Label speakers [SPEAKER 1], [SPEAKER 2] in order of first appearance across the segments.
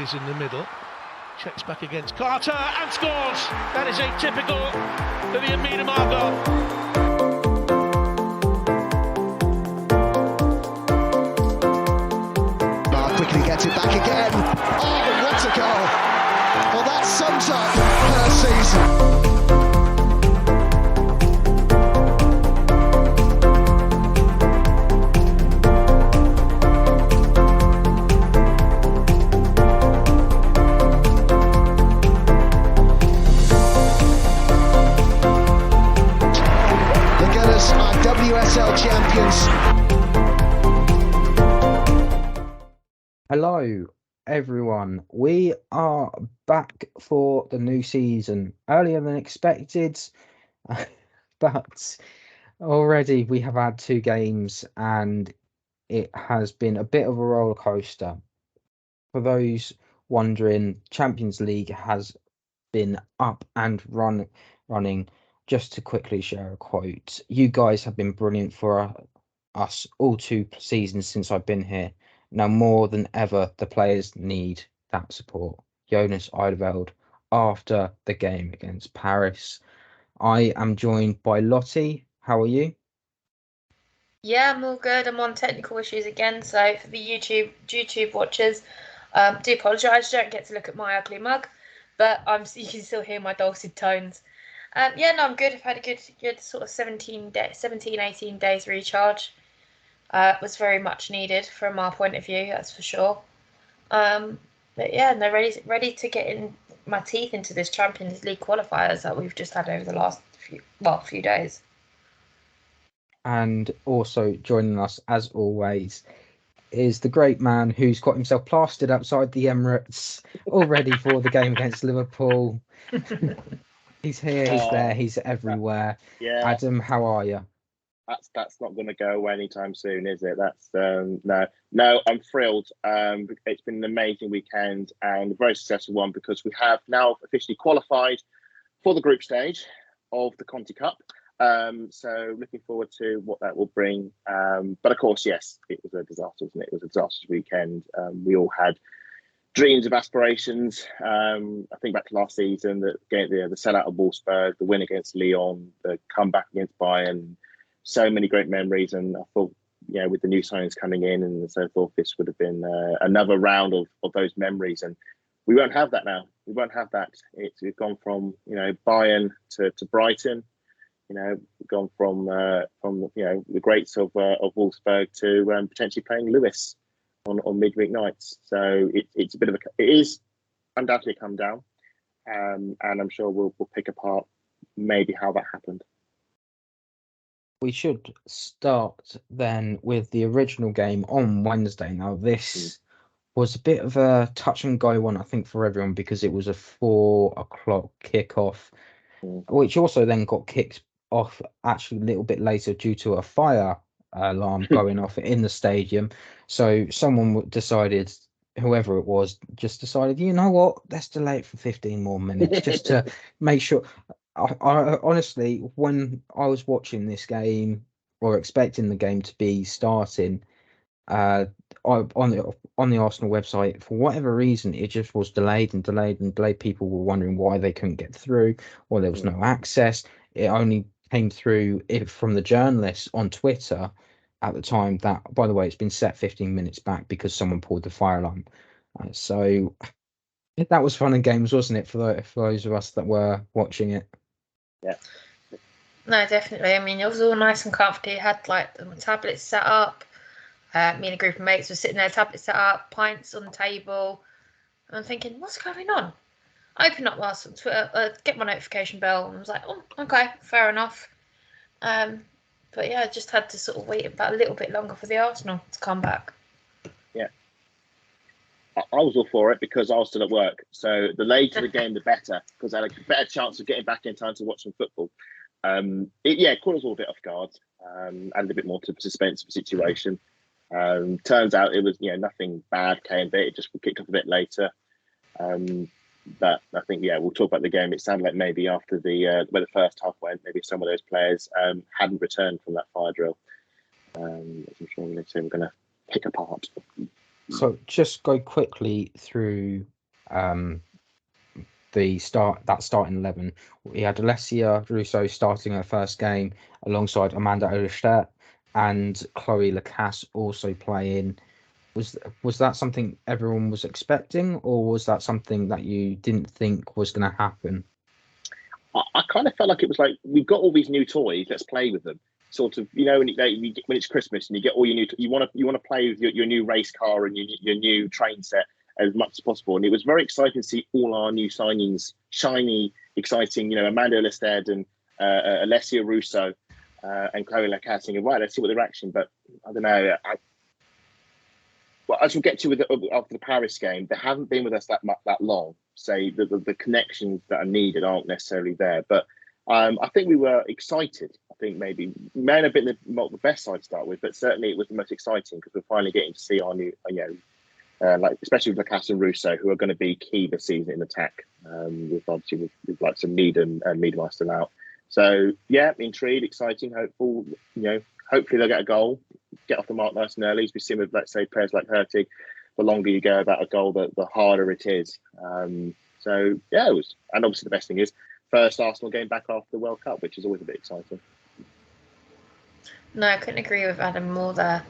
[SPEAKER 1] Davies in the middle. Checks back against Carter and scores. That is atypical for the Amina Margot.
[SPEAKER 2] Quickly gets it back again. Oh, what a goal! Well, that sums up her season. The Gunners are UWCL champions.
[SPEAKER 3] Hello, everyone. We are back for the new season earlier than expected, but already we have had 2 games and it has been a bit of a roller coaster. For those wondering, Champions League has been up and running. Just to quickly share a quote, you guys have been brilliant for us all 2 seasons since I've been here. Now more than ever, the players need that support. Jonas Eideveld after the game against Paris. I am joined by Lottie. How are you?
[SPEAKER 4] Yeah, I'm all good. I'm on technical issues again, so for the YouTube watchers, do apologise. You don't get to look at my ugly mug, but you can still hear my dulcet tones. Yeah, no, I'm good. I've had a good sort of 18 days recharge. Was very much needed from our point of view, that's for sure. But yeah, no, ready to get in my teeth into this Champions League qualifiers that we've just had over the last few days.
[SPEAKER 3] And also joining us, as always, is the great man who's got himself plastered outside the Emirates, all ready for the game against Liverpool. He's here, he's there, he's everywhere.
[SPEAKER 5] Yeah.
[SPEAKER 3] Adam, how are you?
[SPEAKER 5] That's not going to go away anytime soon, is it? That's no. I'm thrilled. It's been an amazing weekend and a very successful one because we have now officially qualified for the group stage of the Conti Cup. So looking forward to what that will bring. But of course, yes, it was a disaster, wasn't it? It was a disastrous weekend. We all had dreams of aspirations. I think back to last season, the sellout of Wolfsburg, the win against Lyon, the comeback against Bayern. So many great memories, and I thought, with the new signings coming in and so forth, this would have been another round of those memories, and we won't have that now. We won't have that. We've gone from Bayern to Brighton. We've gone from the greats of Wolfsburg to potentially playing Lewis on midweek nights. So it's a bit of it is undoubtedly come down, and I'm sure we'll pick apart maybe how that happened.
[SPEAKER 3] We should start then with the original game on Wednesday. Now, this was a bit of a touch and go one, I think, for everyone because it was a 4 o'clock kickoff, which also then got kicked off actually a little bit later due to a fire alarm going off in the stadium. So someone decided, whoever it was, just decided, you know what, let's delay it for 15 more minutes just to make sure. I honestly, when I was watching this game or expecting the game to be starting, on the Arsenal website, for whatever reason, it just was delayed and delayed and delayed. People were wondering why they couldn't get through, or there was no access. It only came through from the journalists on Twitter at the time that, by the way, it's been set 15 minutes back because someone pulled the fire alarm. So that was fun and games, wasn't it, for those of us that were watching it?
[SPEAKER 5] Yeah.
[SPEAKER 4] No, definitely. I mean, it was all nice and comfy. Had like the tablets set up. Me and a group of mates were sitting there, tablets set up, pints on the table. And I'm thinking, what's going on? I opened up whilst on Twitter, get my notification bell, and I was like, oh, okay, fair enough. But yeah, I just had to sort of wait about a little bit longer for the Arsenal to come back. Yeah.
[SPEAKER 5] I was all for it because I was still at work. So the later the game, the better, because I had a better chance of getting back in time to watch some football. It caught us all a bit off guard, added a bit more to the suspense of the situation. Turns out it was, nothing bad came of it. It just kicked off a bit later. But I think, we'll talk about the game. It sounded like maybe after where the first half went, maybe some of those players hadn't returned from that fire drill. I'm sure we're going to pick apart.
[SPEAKER 3] So just go quickly through the starting 11. We had Alessia Russo starting her first game alongside Amanda Olistert and Chloe Lacasse also playing. Was that something everyone was expecting, or was that something that you didn't think was going to happen?
[SPEAKER 5] I kind of felt like it was like, we've got all these new toys, let's play with them. Sort of, when it's Christmas and you get all your new, you want to play with your new race car and your new train set as much as possible. And it was very exciting to see all our new signings, shiny, exciting. Amanda Olistert and Alessia Russo and Chloe Lacasse. And right, let's see what they're action. But I don't know. Well, as we'll get to after the Paris game, they haven't been with us that long. Say the connections that are needed aren't necessarily there. But I think we were excited. I think maybe may have been not the best side to start with, but certainly it was the most exciting because we're finally getting to see our new, especially with Lacasse and Russo, who are going to be key this season in attack. With like some Mead and Miedemar still out. So yeah, intrigued, exciting, hopeful. Hopefully they'll get a goal, get off the mark nice and early. As we see with, let's say, players like Hurtig, the longer you go about a goal, the harder it is. So yeah, it was, and obviously the best thing is first Arsenal game back after the World Cup, which is always a bit exciting.
[SPEAKER 4] No, I couldn't agree with Adam more there.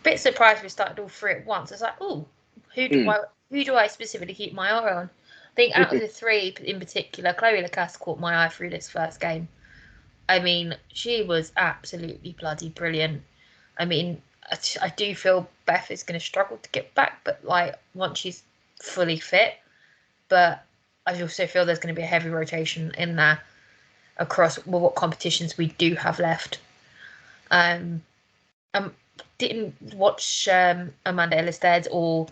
[SPEAKER 4] Bit surprised we started all three at once. It's like, oh, who do I specifically keep my eye on? I think out of the three in particular, Chloe Lacasse caught my eye through this first game. I mean, she was absolutely bloody brilliant. I mean, I do feel Beth is going to struggle to get back, but once she's fully fit. But I also feel there's going to be a heavy rotation in there across what competitions we do have left. Didn't watch Amanda Olistert or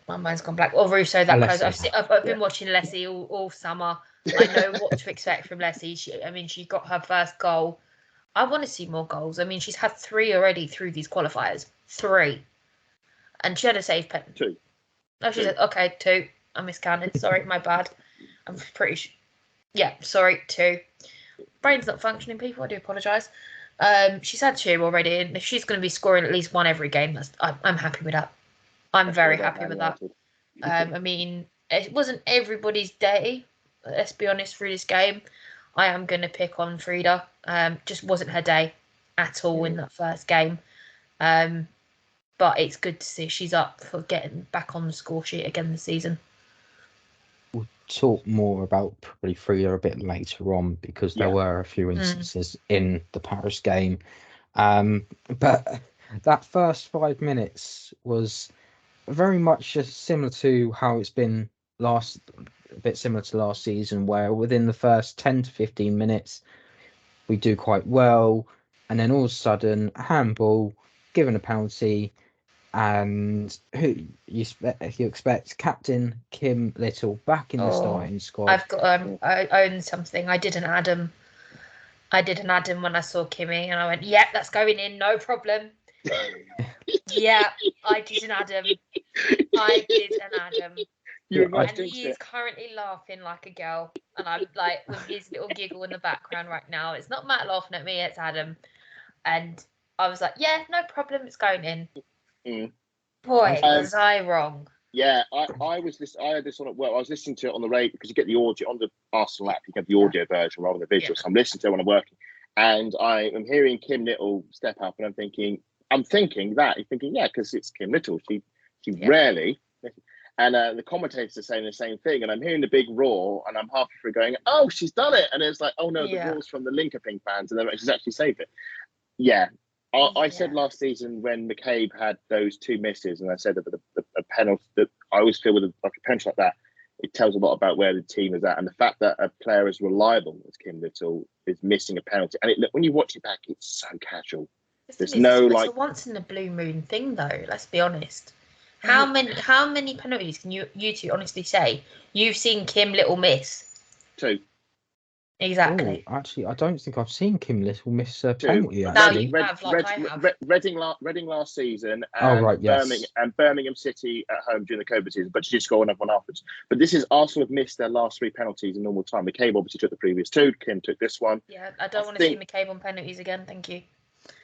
[SPEAKER 4] my mind's gone blank. Or Russo that close. I've been watching Leslie all summer. I know what to expect from Leslie. She got her first goal. I want to see more goals. I mean, she's had 3 already through these qualifiers. 3. And she had a save pen.
[SPEAKER 5] 2.
[SPEAKER 4] Oh, she said, okay, 2. I miscounted. Sorry, my bad. I'm pretty sure. Yeah, sorry, 2. Brain's not functioning, people. I do apologise. She's had 2 already, and if she's going to be scoring at least 1 every game, I'm happy with that. I'm very happy with that. I mean, it wasn't everybody's day. Let's be honest, through this game, I am going to pick on Frida. Just wasn't her day at all in that first game. But it's good to see she's up for getting back on the score sheet again this season.
[SPEAKER 3] We'll talk more about probably Frida a bit later on because there were a few instances in the Paris game. But that first 5 minutes was very much similar to how it's been a bit similar to last season, where within the first 10 to 15 minutes we do quite well, and then all of a sudden handball, given a penalty, and who you expect Captain Kim Little back in the starting squad.
[SPEAKER 4] I've got I own something. I did an Adam when I saw Kimmy, and I went, yeah, that's going in, no problem. Yeah, I did an Adam. And he is currently laughing like a girl, and I'm like with his little giggle in the background right now. It's not Matt laughing at me, it's Adam. And I was like, yeah, no problem, it's going in. Boy, was I wrong.
[SPEAKER 5] Yeah, I had this on at work. I was listening to it on the radio because you get the audio on the Arsenal app. You get the audio version rather than the visual. So I'm listening to it when I'm working, and I am hearing Kim Little step up, and I'm thinking, yeah, because it's Kim Little. She rarely. And the commentators are saying the same thing, and I'm hearing the big roar, and I'm halfway through going, "Oh, she's done it!" And it's like, "Oh no, the roar's from the Linkoping fans, and then she's actually saved it." Yeah, I said last season when McCabe had those 2 misses, and I said that a penalty that I always feel with a penalty like that, it tells a lot about where the team is at, and the fact that a player as reliable as Kim Little is missing a penalty, and when you watch it back, it's so casual. There's it's
[SPEAKER 4] a once in a blue moon thing, though. Let's be honest. How many penalties can you two honestly say you've seen Kim Little miss?
[SPEAKER 5] 2.
[SPEAKER 4] Exactly.
[SPEAKER 3] Oh, actually, I don't think I've seen Kim Little miss a penalty.
[SPEAKER 4] No, you have, like I have.
[SPEAKER 5] Reading last season, and Birmingham City at home during the COVID season, but she did score another one afterwards. But this is Arsenal have missed their last 3 penalties in normal time. McCabe obviously took the previous 2. Kim took this one.
[SPEAKER 4] Yeah, I don't want to see McCabe on penalties again. Thank you.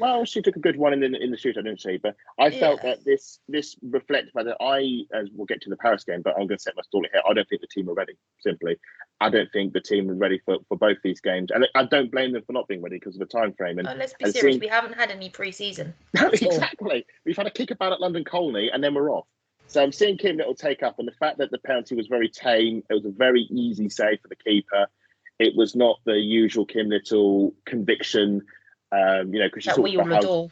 [SPEAKER 5] Well, she took a good one in the shootout, didn't she? But I felt that this reflects whether as we'll get to the Paris game, but I'm going to set my stall here. I don't think the team are ready. Simply, I don't think the team are ready for both these games, and I don't blame them for not being ready because of the time frame. And
[SPEAKER 4] let's be serious, we haven't had any pre-season.
[SPEAKER 5] No, exactly. We've had a kickabout at London Colney, and then we're off. So I'm seeing Kim Little take up, and the fact that the penalty was very tame, it was a very easy save for the keeper. It was not the usual Kim Little conviction. Because she talked about how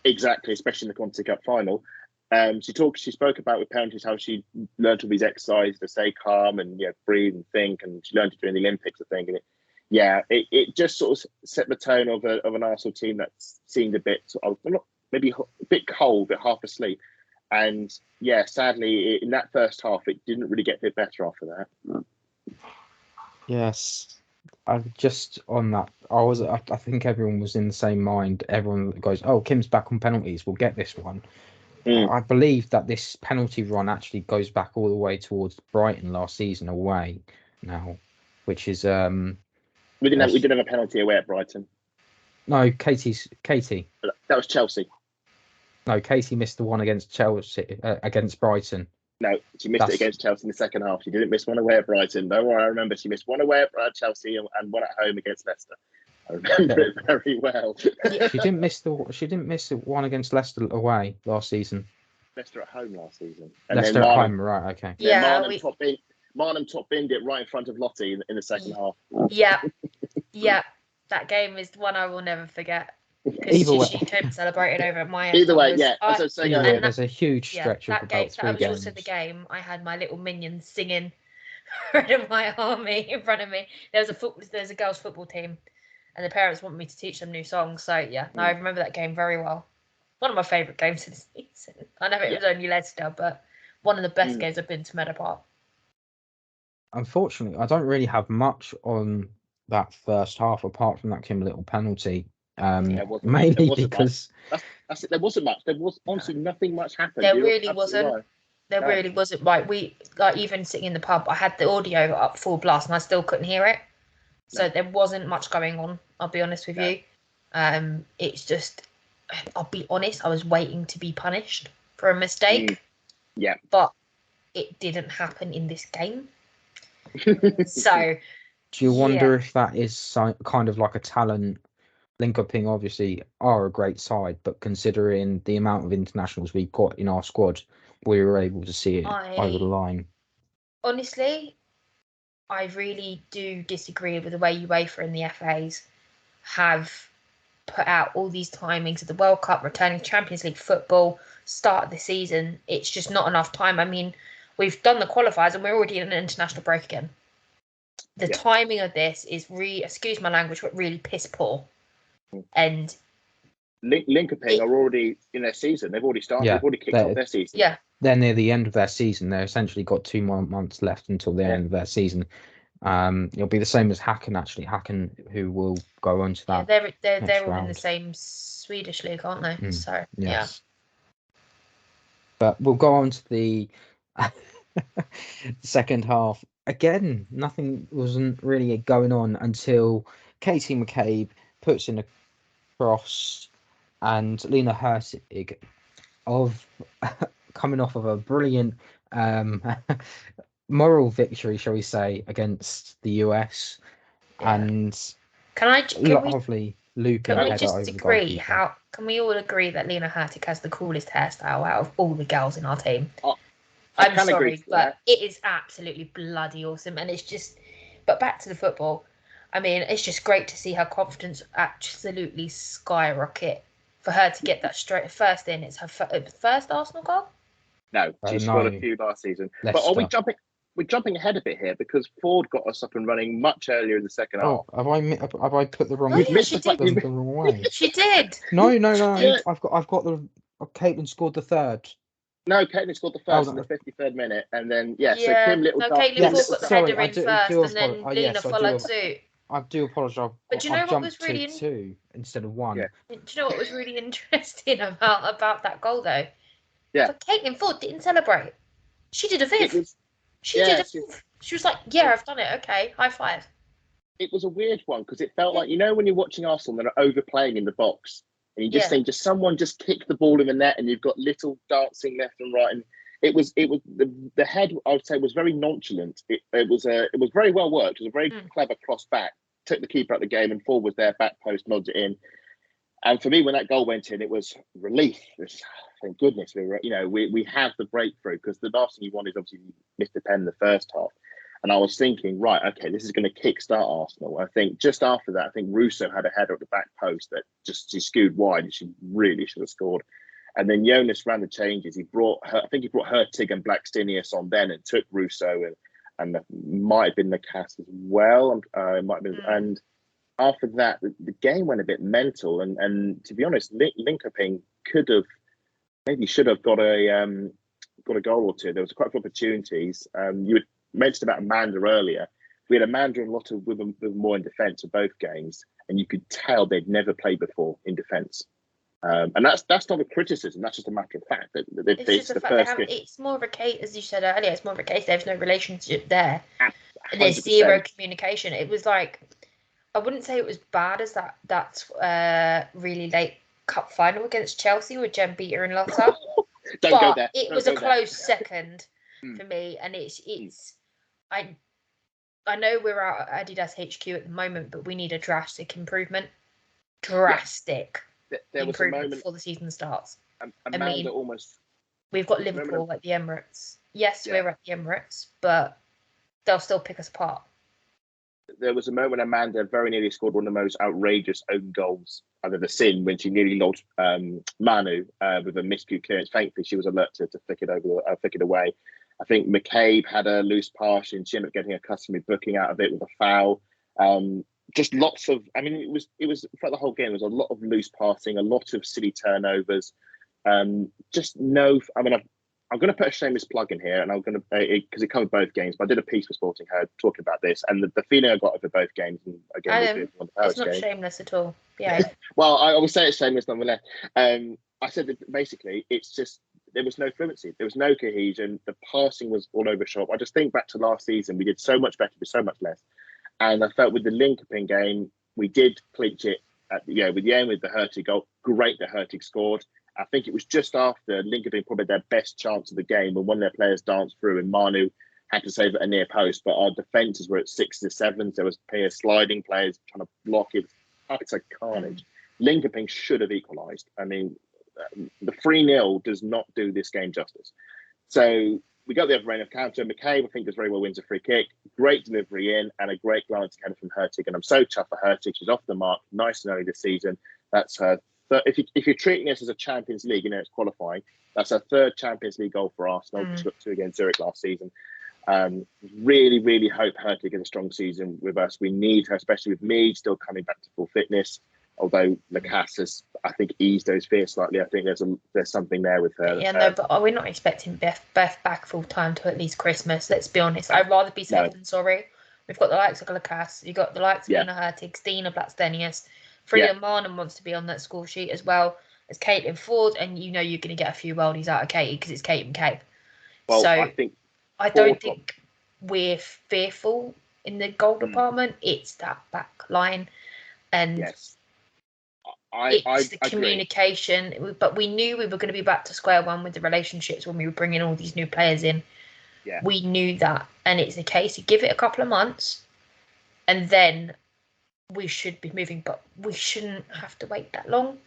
[SPEAKER 5] exactly, especially in the Conti Cup final. She spoke about with penalties how she learned all these exercises to stay calm and breathe and think, and she learned to do in the Olympics, I think. And it just sort of set the tone of an Arsenal team that seemed a bit maybe a bit cold, a bit half asleep. And sadly, in that first half, it didn't really get a bit better after that.
[SPEAKER 3] Yes. I just on that. I think everyone was in the same mind. Everyone goes, "Oh, Kim's back on penalties. We'll get this one." I believe that this penalty run actually goes back all the way towards Brighton last season away now, which is
[SPEAKER 5] we didn't have a penalty away at Brighton.
[SPEAKER 3] No, Katie.
[SPEAKER 5] That was Chelsea.
[SPEAKER 3] No, Katie missed the one against Chelsea against Brighton.
[SPEAKER 5] No, she missed it against Chelsea in the second half. She didn't miss one away at Brighton. Don't worry, I remember she missed one away at Chelsea and one at home against Leicester. I remember it very well.
[SPEAKER 3] She didn't miss the one against Leicester away last season.
[SPEAKER 5] Leicester at home last season.
[SPEAKER 3] And Leicester at home, right? Okay.
[SPEAKER 5] Marnham top binned it right in front of Lottie in the second half.
[SPEAKER 4] Yeah, that game is one I will never forget.
[SPEAKER 3] Either way,
[SPEAKER 4] she came celebrating over at my end.
[SPEAKER 5] Either way, yeah. As I was saying,
[SPEAKER 3] there's a huge stretch of about 3 games.
[SPEAKER 4] That was also the game I had my little minions singing Red of My Army in front of me. There's a girls' football team, and the parents want me to teach them new songs. So I remember that game very well. One of my favourite games of the season. I know it was only Leicester, but one of the best games I've been to Meadow Park.
[SPEAKER 3] Unfortunately, I don't really have much on that first half apart from that Kim Little penalty. Mainly because
[SPEAKER 5] there wasn't much. There was honestly nothing much happened.
[SPEAKER 4] There really wasn't. Right. Really wasn't. Right, we even sitting in the pub, I had the audio up full blast and I still couldn't hear it. So there wasn't much going on. I'll be honest with you. It's just, I'll be honest. I was waiting to be punished for a mistake. But it didn't happen in this game. So.
[SPEAKER 3] Do you wonder if that is kind of like a talent? Linköping obviously are a great side, but considering the amount of internationals we've got in our squad, we were able to see it over the line.
[SPEAKER 4] Honestly, I really do disagree with the way UEFA and the FAs have put out all these timings of the World Cup, returning to Champions League football, start of the season. It's just not enough time. I mean, we've done the qualifiers and we're already in an international break again. The timing of this is excuse my language, but really piss poor. And
[SPEAKER 5] Linköping are already in their season. They've already started. They've already kicked off their season.
[SPEAKER 4] Yeah,
[SPEAKER 3] they're near the end of their season. They've essentially got 2 more months left until the end of their season. It'll be the same as Häcken actually. Häcken, who will go on to that.
[SPEAKER 4] They're all in the same Swedish league, aren't they? So
[SPEAKER 3] But we'll go on to the second half. Again, nothing wasn't really going on until Katie McCabe puts in a cross, and Lena Hurtig coming off of a brilliant moral victory, shall we say, against the US, and
[SPEAKER 4] can we
[SPEAKER 3] just
[SPEAKER 4] agree? Can we all agree that Lena Hurtig has the coolest hairstyle out of all the girls in our team? I'm sorry, but it is absolutely bloody awesome, and it's just. But back to the football. I mean, it's just great to see her confidence absolutely skyrocket. For her to get that straight first in, it's her first Arsenal goal.
[SPEAKER 5] No, she scored a few last season.
[SPEAKER 3] Leicester.
[SPEAKER 5] But are we jumping? We're jumping ahead a bit here because Ford got us up and running much earlier in the second half.
[SPEAKER 3] Have I put the wrong?
[SPEAKER 4] The
[SPEAKER 3] wrong way.
[SPEAKER 4] She did.
[SPEAKER 3] No. Yeah. I've got the. Caitlin scored the third.
[SPEAKER 5] No, Caitlin scored the first in the 53rd minute, and then so Kim Little.
[SPEAKER 4] Caitlin got the header in first, and then Lena followed suit.
[SPEAKER 3] I do apologise.
[SPEAKER 4] But do you know what was really
[SPEAKER 3] two instead of one?
[SPEAKER 5] Yeah.
[SPEAKER 4] Do you know what was really interesting about that goal though?
[SPEAKER 5] Yeah.
[SPEAKER 4] But Caitlin Ford didn't celebrate. She did a viv. She was like, I've done it. Okay, high five.
[SPEAKER 5] It was a weird one because it felt like when you're watching Arsenal and they're overplaying in the box, And you just think, just someone just kick the ball in the net, and you've got little dancing left and right. And it was the head, I would say, was very nonchalant. It was very well worked. It was a very clever cross back. Took the keeper out of the game, and forward was there, back post, nods it in. And for me, when that goal went in, it was relief. Thank goodness we have the breakthrough, because the last thing you want is obviously you missed the pen in the first half. And I was thinking, right, okay, this is going to kickstart Arsenal. I think just after that, I think Russo had a header at the back post that she skewed wide, and she really should have scored. And then Jonas ran the changes. He brought Hurtig and Blackstenius on then, and took Russo and might have been Lacasse as well. It might have been, and after that, the game went a bit mental. And to be honest, Linköping should have got a goal or two. There was quite a few opportunities. You had mentioned about Amanda earlier. We had Amanda and Lotta with more in defence of both games, and you could tell they'd never played before in defence. And that's not a criticism. That's just a matter of fact that
[SPEAKER 4] it's more of a case, as you said earlier. It's more of a case. There's no relationship there. 100%. And there's 0 communication. It was like, I wouldn't say it was bad as that's really late cup final against Chelsea with Jen Beater and Lotta.
[SPEAKER 5] Don't go there.
[SPEAKER 4] It was a close second for me, and it's. I know we're out at Adidas HQ at the moment, but we need a drastic improvement. Drastic.
[SPEAKER 5] There was a moment
[SPEAKER 4] before the season starts.
[SPEAKER 5] We've
[SPEAKER 4] got Liverpool at the Emirates. Yes, we're at the Emirates, but they'll still pick us apart.
[SPEAKER 5] There was a moment Amanda very nearly scored one of the most outrageous own goals under the sin, when she nearly lost Manu with a miscue clearance. Thankfully, she was alert to flick it away. I think McCabe had a loose pass, and she ended up getting a customary booking out of it with a foul. Just lots of, it was throughout the whole game, there was a lot of loose passing, a lot of silly turnovers. I'm going to put a shameless plug in here, and I'm going to, because it covered both games, but I did a piece for Sporting Her talking about this, and the feeling I got over both games, and again,
[SPEAKER 4] it's not shameless at all. Yeah.
[SPEAKER 5] Well, I will say it's shameless nonetheless. I said that basically it's just, there was no fluency, there was no cohesion, the passing was all over shop. I just think back to last season, we did so much better with so much less. And I felt with the Linköping game, we did clinch it with the end with the Hurtig goal. Great that Hurtig scored. I think it was just after Linköping probably their best chance of the game, when one of their players danced through and Manu had to save it a near post. But our defences were at 6s or 7s. There was players sliding, players trying to block it. It's a carnage. Linköping should have equalised. The 3-0 does not do this game justice. So we got the other end of counter. McCabe, I think, does very well, wins a free kick. Great delivery in, and a great glance again from Hurtig. And I'm so chuffed for Hurtig. She's off the mark, nice and early this season. That's her. If you're treating this as a Champions League, it's qualifying. That's her 3rd Champions League goal for Arsenal. She got 2 against Zurich last season. Really, really hope Hurtig gets a strong season with us. We need her, especially with Mead still coming back to full fitness. Although Lacasse has, I think, eased those fears slightly. I think there's something there with her.
[SPEAKER 4] Yeah, but we're not expecting Beth back full time to at least Christmas. Let's be honest. I'd rather be safe than sorry. We've got the likes of Lacasse. You've got the likes of Nina Hurtig, Stina Blackstenius. Freya Marnham wants to be on that score sheet as well as Caitlin Ford, and you're going to get a few worldies out of Katie because it's Kate and Kate.
[SPEAKER 5] Well,
[SPEAKER 4] so I don't think we're fearful in the goal department. It's that back line, and it's the communication. Agree. But we knew we were going to be back to square one with the relationships when we were bringing all these new players in. Yeah. We knew that, and it's a case of give it a couple of months, and then we should be moving, but we shouldn't have to wait that long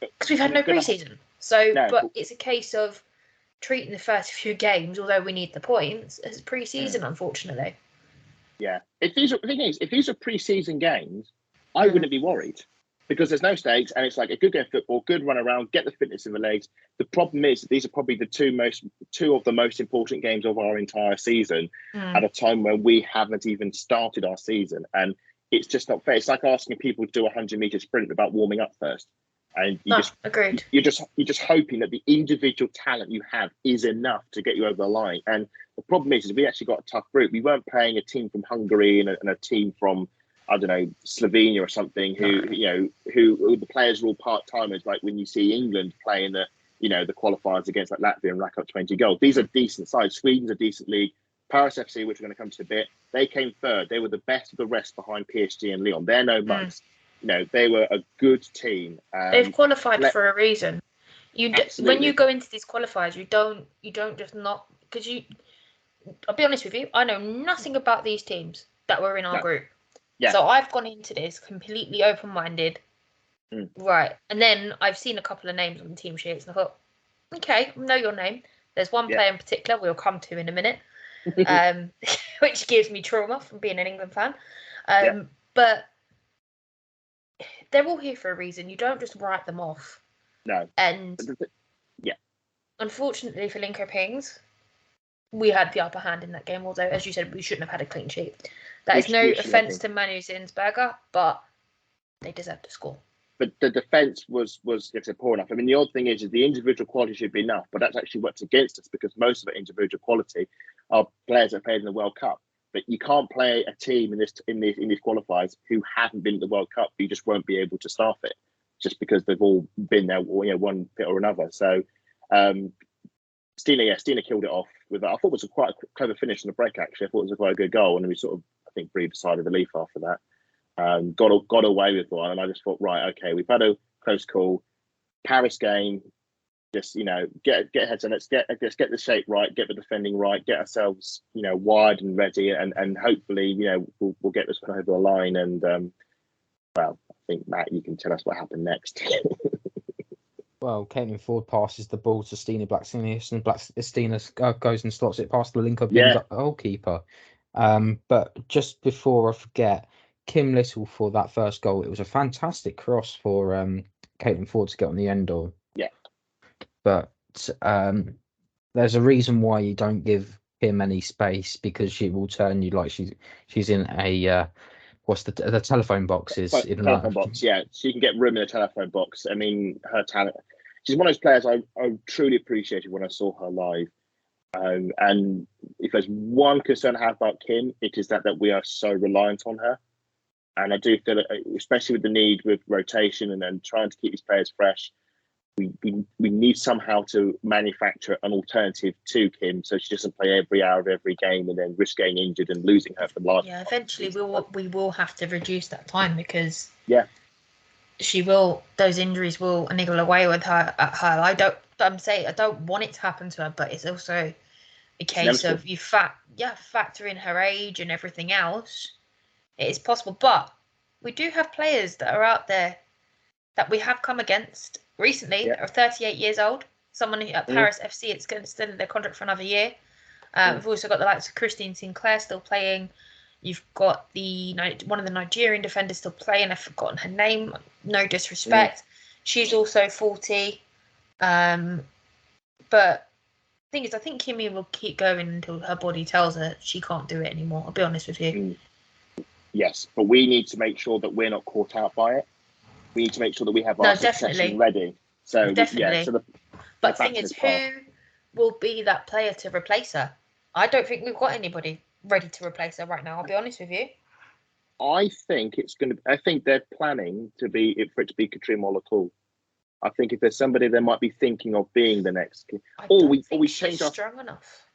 [SPEAKER 4] because we've had no pre-season. But it's a case of treating the first few games, although we need the points, as pre-season, unfortunately.
[SPEAKER 5] Yeah. The thing is, if these are pre-season games, I wouldn't be worried because there's no stakes, and it's like a good game of football, good run around, get the fitness in the legs. The problem is that these are probably the two of the most important games of our entire season at a time when we haven't even started our season, and it's just not fair. It's like asking people to do a 100-meter sprint without warming up first. And
[SPEAKER 4] agreed.
[SPEAKER 5] You're just hoping that the individual talent you have is enough to get you over the line. And the problem is we actually got a tough group. We weren't playing a team from Hungary and a team from, I don't know, Slovenia or something who the players are all part-timers. Like when you see England playing the qualifiers against like Latvia and rack up 20 goals. These are decent sides. Sweden's a decent league. Paris FC, which we're going to come to a bit, they came third. They were the best of the rest behind PSG and Lyon. They're no mugs. they were a good team.
[SPEAKER 4] They've qualified for a reason. When you go into these qualifiers, you don't just not because you. I'll be honest with you. I know nothing about these teams that were in our group.
[SPEAKER 5] Yeah.
[SPEAKER 4] So I've gone into this completely open-minded. Right, and then I've seen a couple of names on the team sheets, and I thought, okay, I know your name. There's one player in particular we'll come to in a minute, which gives me trauma from being an England fan. But they're all here for a reason. You don't just write them off.
[SPEAKER 5] No.
[SPEAKER 4] And unfortunately for Linköpings, we had the upper hand in that game, although, as you said, we shouldn't have had a clean sheet. That is no offence to Manu Zinsberger, but they deserved to score.
[SPEAKER 5] But the defence was poor enough. I mean, the odd thing is the individual quality should be enough, but that's actually what's against us because most of the individual quality are players that played in the World Cup. But you can't play a team in these qualifiers who haven't been to the World Cup. You just won't be able to staff it just because they've all been there, one bit or another. So Stina killed it off with that. I thought it was a quite a clever finish in the break. Actually, I thought it was quite a good goal, and we sort of breathed a sigh of relief after that. Got away with one, and I just thought, right, okay, we've had a close call. Paris game, just get ahead. So let's get the shape right, get the defending right, get ourselves wide and ready, and hopefully we'll get this one over the line. And well, I think Matt, you can tell us what happened next.
[SPEAKER 3] Well, Caitlin Ford passes the ball to Stina Blackstenius, and Stina goes and slots it past the Linköping goalkeeper. But just before I forget, Kim Little for that first goal. It was a fantastic cross for Caitlin Ford to get on the end of. Yeah. But there's a reason why you don't give Kim any space, because she will turn you like she's in a what's the telephone box is in
[SPEAKER 5] telephone box. Yeah, she can get room in a telephone box. I mean, her talent. She's one of those players I truly appreciated when I saw her live. And if there's one concern I have about Kim, it is that we are so reliant on her. And I do feel, especially with the need with rotation and then trying to keep these players fresh, we need somehow to manufacture an alternative to Kim, so she doesn't play every hour of every game and then risk getting injured and losing her for life.
[SPEAKER 4] Yeah, eventually we will have to reduce that time, because
[SPEAKER 5] she
[SPEAKER 4] will. Those injuries will niggle away with her. I don't want it to happen to her, but it's also a case of you factor in her age and everything else. It is possible, but we do have players that are out there that we have come against recently that are 38 years old. Someone at Paris FC, it's going to extend their contract for another year. We've also got the likes of Christine Sinclair still playing. You've got one of the Nigerian defenders still playing. I've forgotten her name. No disrespect. She's also 40. But the thing is, I think Kimmy will keep going until her body tells her she can't do it anymore. I'll be honest with you.
[SPEAKER 5] Yes, but we need to make sure that we're not caught out by it. We need to make sure that we have our succession ready. So
[SPEAKER 4] definitely. But the thing is, who will be that player to replace her? I don't think we've got anybody ready to replace her right now. I'll be honest with you.
[SPEAKER 5] I think they're planning for it to be Katrina Molakul. I think if there's somebody they might be thinking of being the next, or we change our
[SPEAKER 4] strong enough.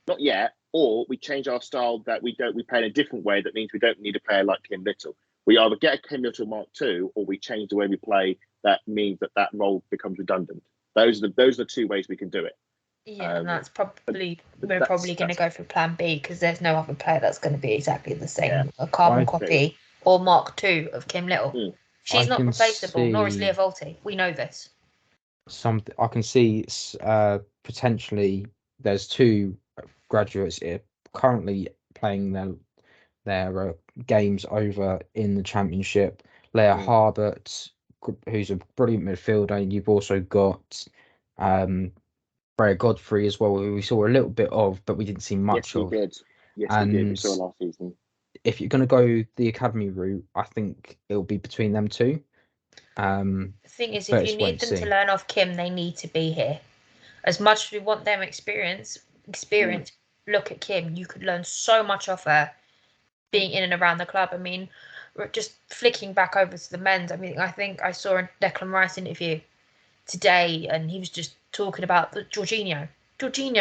[SPEAKER 5] Not yet. Or we change our style that we play in a different way. That means we don't need a player like Kim Little. We either get a Kim Little Mark II, or we change the way we play. That means that role becomes redundant. Those are the two ways we can do it.
[SPEAKER 4] Yeah, and that's probably we're probably going to go for Plan B, because there's no other player that's going to be exactly the same, a carbon copy or Mark II of Kim Little. She's not replaceable, nor is Leah Volti. We know this.
[SPEAKER 3] I can see potentially there's two graduates here currently playing their games over in the Championship. Leah Harbert, who's a brilliant midfielder, and you've also got Freya Godfrey as well, who we saw a little bit of, but we didn't see much of.
[SPEAKER 5] Yes, we did. We saw last season.
[SPEAKER 3] If you're going to go the academy route, I think it'll be between them two.
[SPEAKER 4] The thing is, if you need them to learn off Kim, they need to be here. As much as we want them experience. Look at Kim. You could learn so much off her being in and around the club. I mean, just flicking back over to the men's. I mean, I think I saw a Declan Rice interview today, and he was just talking about Jorginho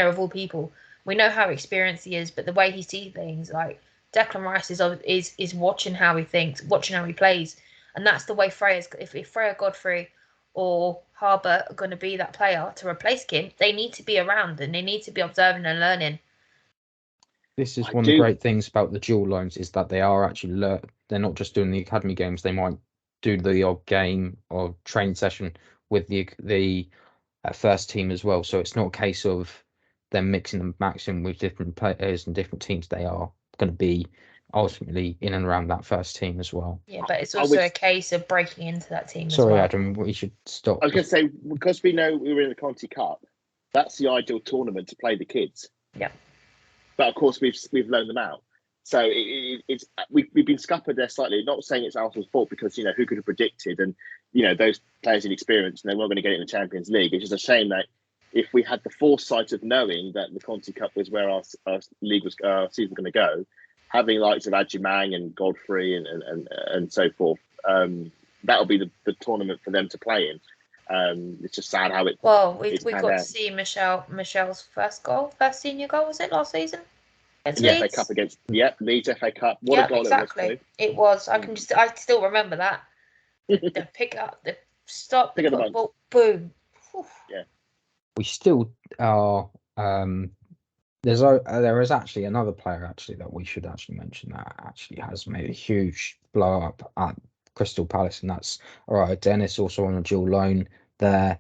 [SPEAKER 4] of all people. We know how experienced he is, but the way he sees things, like Declan Rice is watching how he thinks, watching how he plays, And that's the way Freya's. If Freya Godfrey or Harbour are going to be that player to replace Kim, they need to be around and they need to be observing and learning.
[SPEAKER 3] This is one of the great things about the dual loans is that they are actually they're not just doing the academy games. They might do the odd game or training session with the first team as well. So it's not a case of them mixing and matching with different players and different teams. They are going to be ultimately in and around that first team as well.
[SPEAKER 4] Yeah, but it's also a case of breaking into that team as well.
[SPEAKER 3] Sorry, Adam, we should stop.
[SPEAKER 5] I was going to say, because we know we were in the Conti Cup, that's the ideal tournament to play the kids.
[SPEAKER 4] Yeah.
[SPEAKER 5] But of course, we've loaned them out. So we've been scuppered there slightly. Not saying it's Arsenal's fault because, you know, who could have predicted? And, you know, those players inexperienced and they weren't going to get it in the Champions League. It's just a shame that if we had the foresight of knowing that the Conti Cup was where our league was, our season was going to go, having likes of Adjumang and Godfrey and so forth, that'll be the tournament for them to play in. It's just sad how it.
[SPEAKER 4] Well, we got to see Michelle's first senior goal, was it last season?
[SPEAKER 5] The FA Cup against Leeds FA Cup. What a goal
[SPEAKER 4] exactly.
[SPEAKER 5] it was!
[SPEAKER 4] It was. I still remember that. The pick up, the stop,
[SPEAKER 5] pick up the ball,
[SPEAKER 4] boom. Whew.
[SPEAKER 5] Yeah.
[SPEAKER 3] We still are. There is actually another player actually that we should actually mention that actually has made a huge blow up at Crystal Palace, and that's Dennis, also on a dual loan there,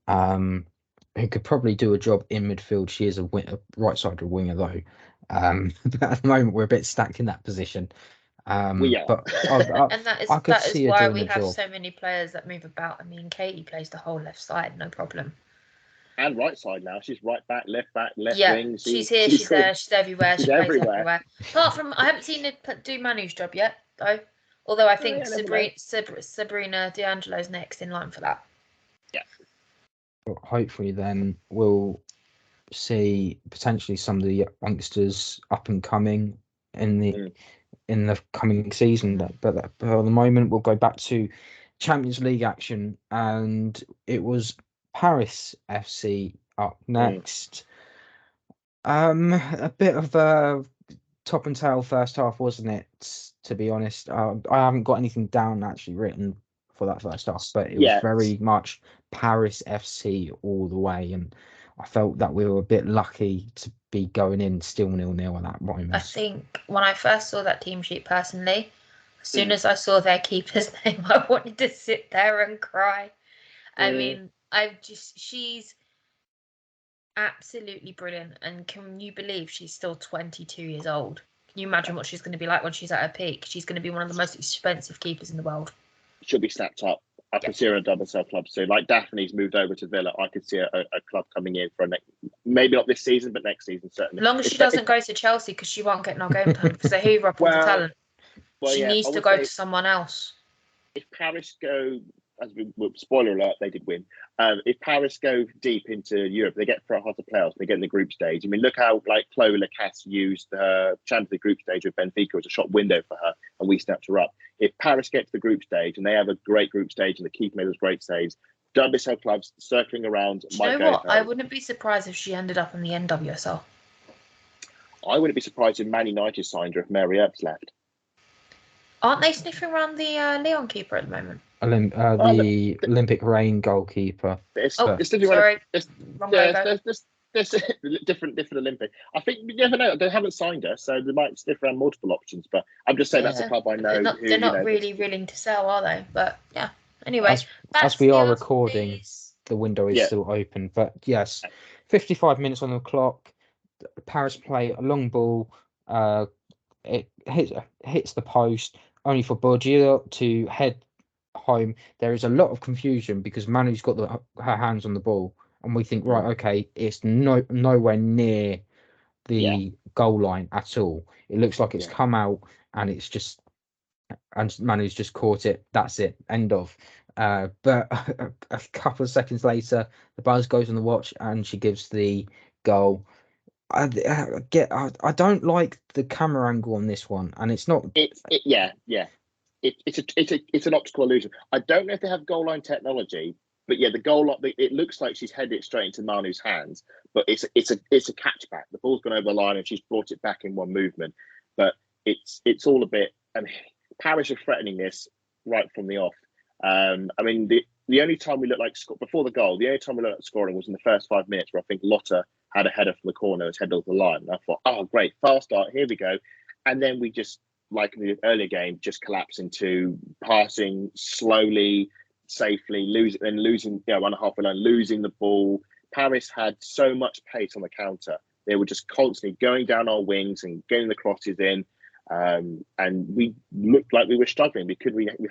[SPEAKER 3] who could probably do a job in midfield. She is a right-sided winger though. But at the moment we're a bit stacked in that position.
[SPEAKER 5] We are.
[SPEAKER 3] But
[SPEAKER 4] and that is why we have so many players that move about. I mean, Katie plays the whole left side, no problem.
[SPEAKER 5] And right side now. She's right back, left wing.
[SPEAKER 4] Yeah, she's here, she's there, she's everywhere. She plays everywhere. Apart from, I haven't seen her do Manu's job yet, though. Although I think Sabrina D'Angelo's next in line for that.
[SPEAKER 5] Yeah.
[SPEAKER 3] Well, hopefully then we'll see potentially some of the youngsters up and coming in the coming season. But at the moment we'll go back to Champions League action, and it was Paris FC up next. A bit of a top and tail first half, wasn't it? To be honest, I haven't got anything down actually written for that first half, but it was very much Paris FC all the way, and I felt that we were a bit lucky to be going in still 0-0 at that moment.
[SPEAKER 4] I think when I first saw that team sheet personally, as soon as I saw their keeper's name, I wanted to sit there and cry. I mean, she's absolutely brilliant, and can you believe she's still 22 years old? Can you imagine what she's going to be like when she's at her peak? She's going to be one of the most expensive keepers in the world. She'll
[SPEAKER 5] be snapped up. I can see her in a WSL club soon. Like Daphne's moved over to Villa, I could see a club coming in for maybe not this season, but next season certainly.
[SPEAKER 4] As long as she doesn't go to Chelsea, because she won't get no game time because they hoover up all the talent. She needs to go to someone else.
[SPEAKER 5] If Paris go, spoiler alert, they did win. If Paris go deep into Europe, they get for half the playoffs, they get in the group stage. I mean, look how Chloe Lacasse used the Champions League group stage with Benfica as a shot window for her, and we snapped her up. If Paris get to the group stage and they have a great group stage and the keeper made those great saves, WSL clubs circling around.
[SPEAKER 4] Do you know what? I wouldn't be surprised if she ended up in the NWSL.
[SPEAKER 5] I wouldn't be surprised if Man United signed her if Mary Earps left.
[SPEAKER 4] Aren't they sniffing around the Lyon keeper at the moment?
[SPEAKER 3] The Olympic Reign goalkeeper.
[SPEAKER 5] There's
[SPEAKER 4] different
[SPEAKER 5] Olympic. I think you never know. They haven't signed her, so they might sniff around multiple options. But I'm just saying that's a club I know.
[SPEAKER 4] They're not really willing to sell, are they? But yeah. Anyway,
[SPEAKER 3] as we are recording, the window is still open. But yes, 55 minutes on the clock. Paris play a long ball. It hits the post, only for Borgia to head home. There is a lot of confusion because Manu's got her hands on the ball, and we think, right, okay, it's nowhere near the goal line at all. It looks like it's come out, and it's just, and Manu's just caught it. That's it. End of. But a couple of seconds later, the buzz goes on the watch, and she gives the goal. I don't like the camera angle on this one, and it's not.
[SPEAKER 5] It's an optical illusion. I don't know if they have goal line technology, but the goal line. It looks like she's headed it straight into Manu's hands, but it's a catchback. The ball's gone over the line, and she's brought it back in one movement. But it's all a bit. I mean, Paris are threatening this right from the off. I mean, the only time we looked like before the goal, the only time we looked like scoring was in the first 5 minutes, where I think Lotta had a header from the corner, was headed off the line. And I thought, oh, great, fast start, here we go. And then we just, like in the earlier game, just collapse into passing slowly, safely, losing, on the halfway line, losing the ball. Paris had so much pace on the counter. They were just constantly going down our wings and getting the crosses in. And we looked like we were struggling. We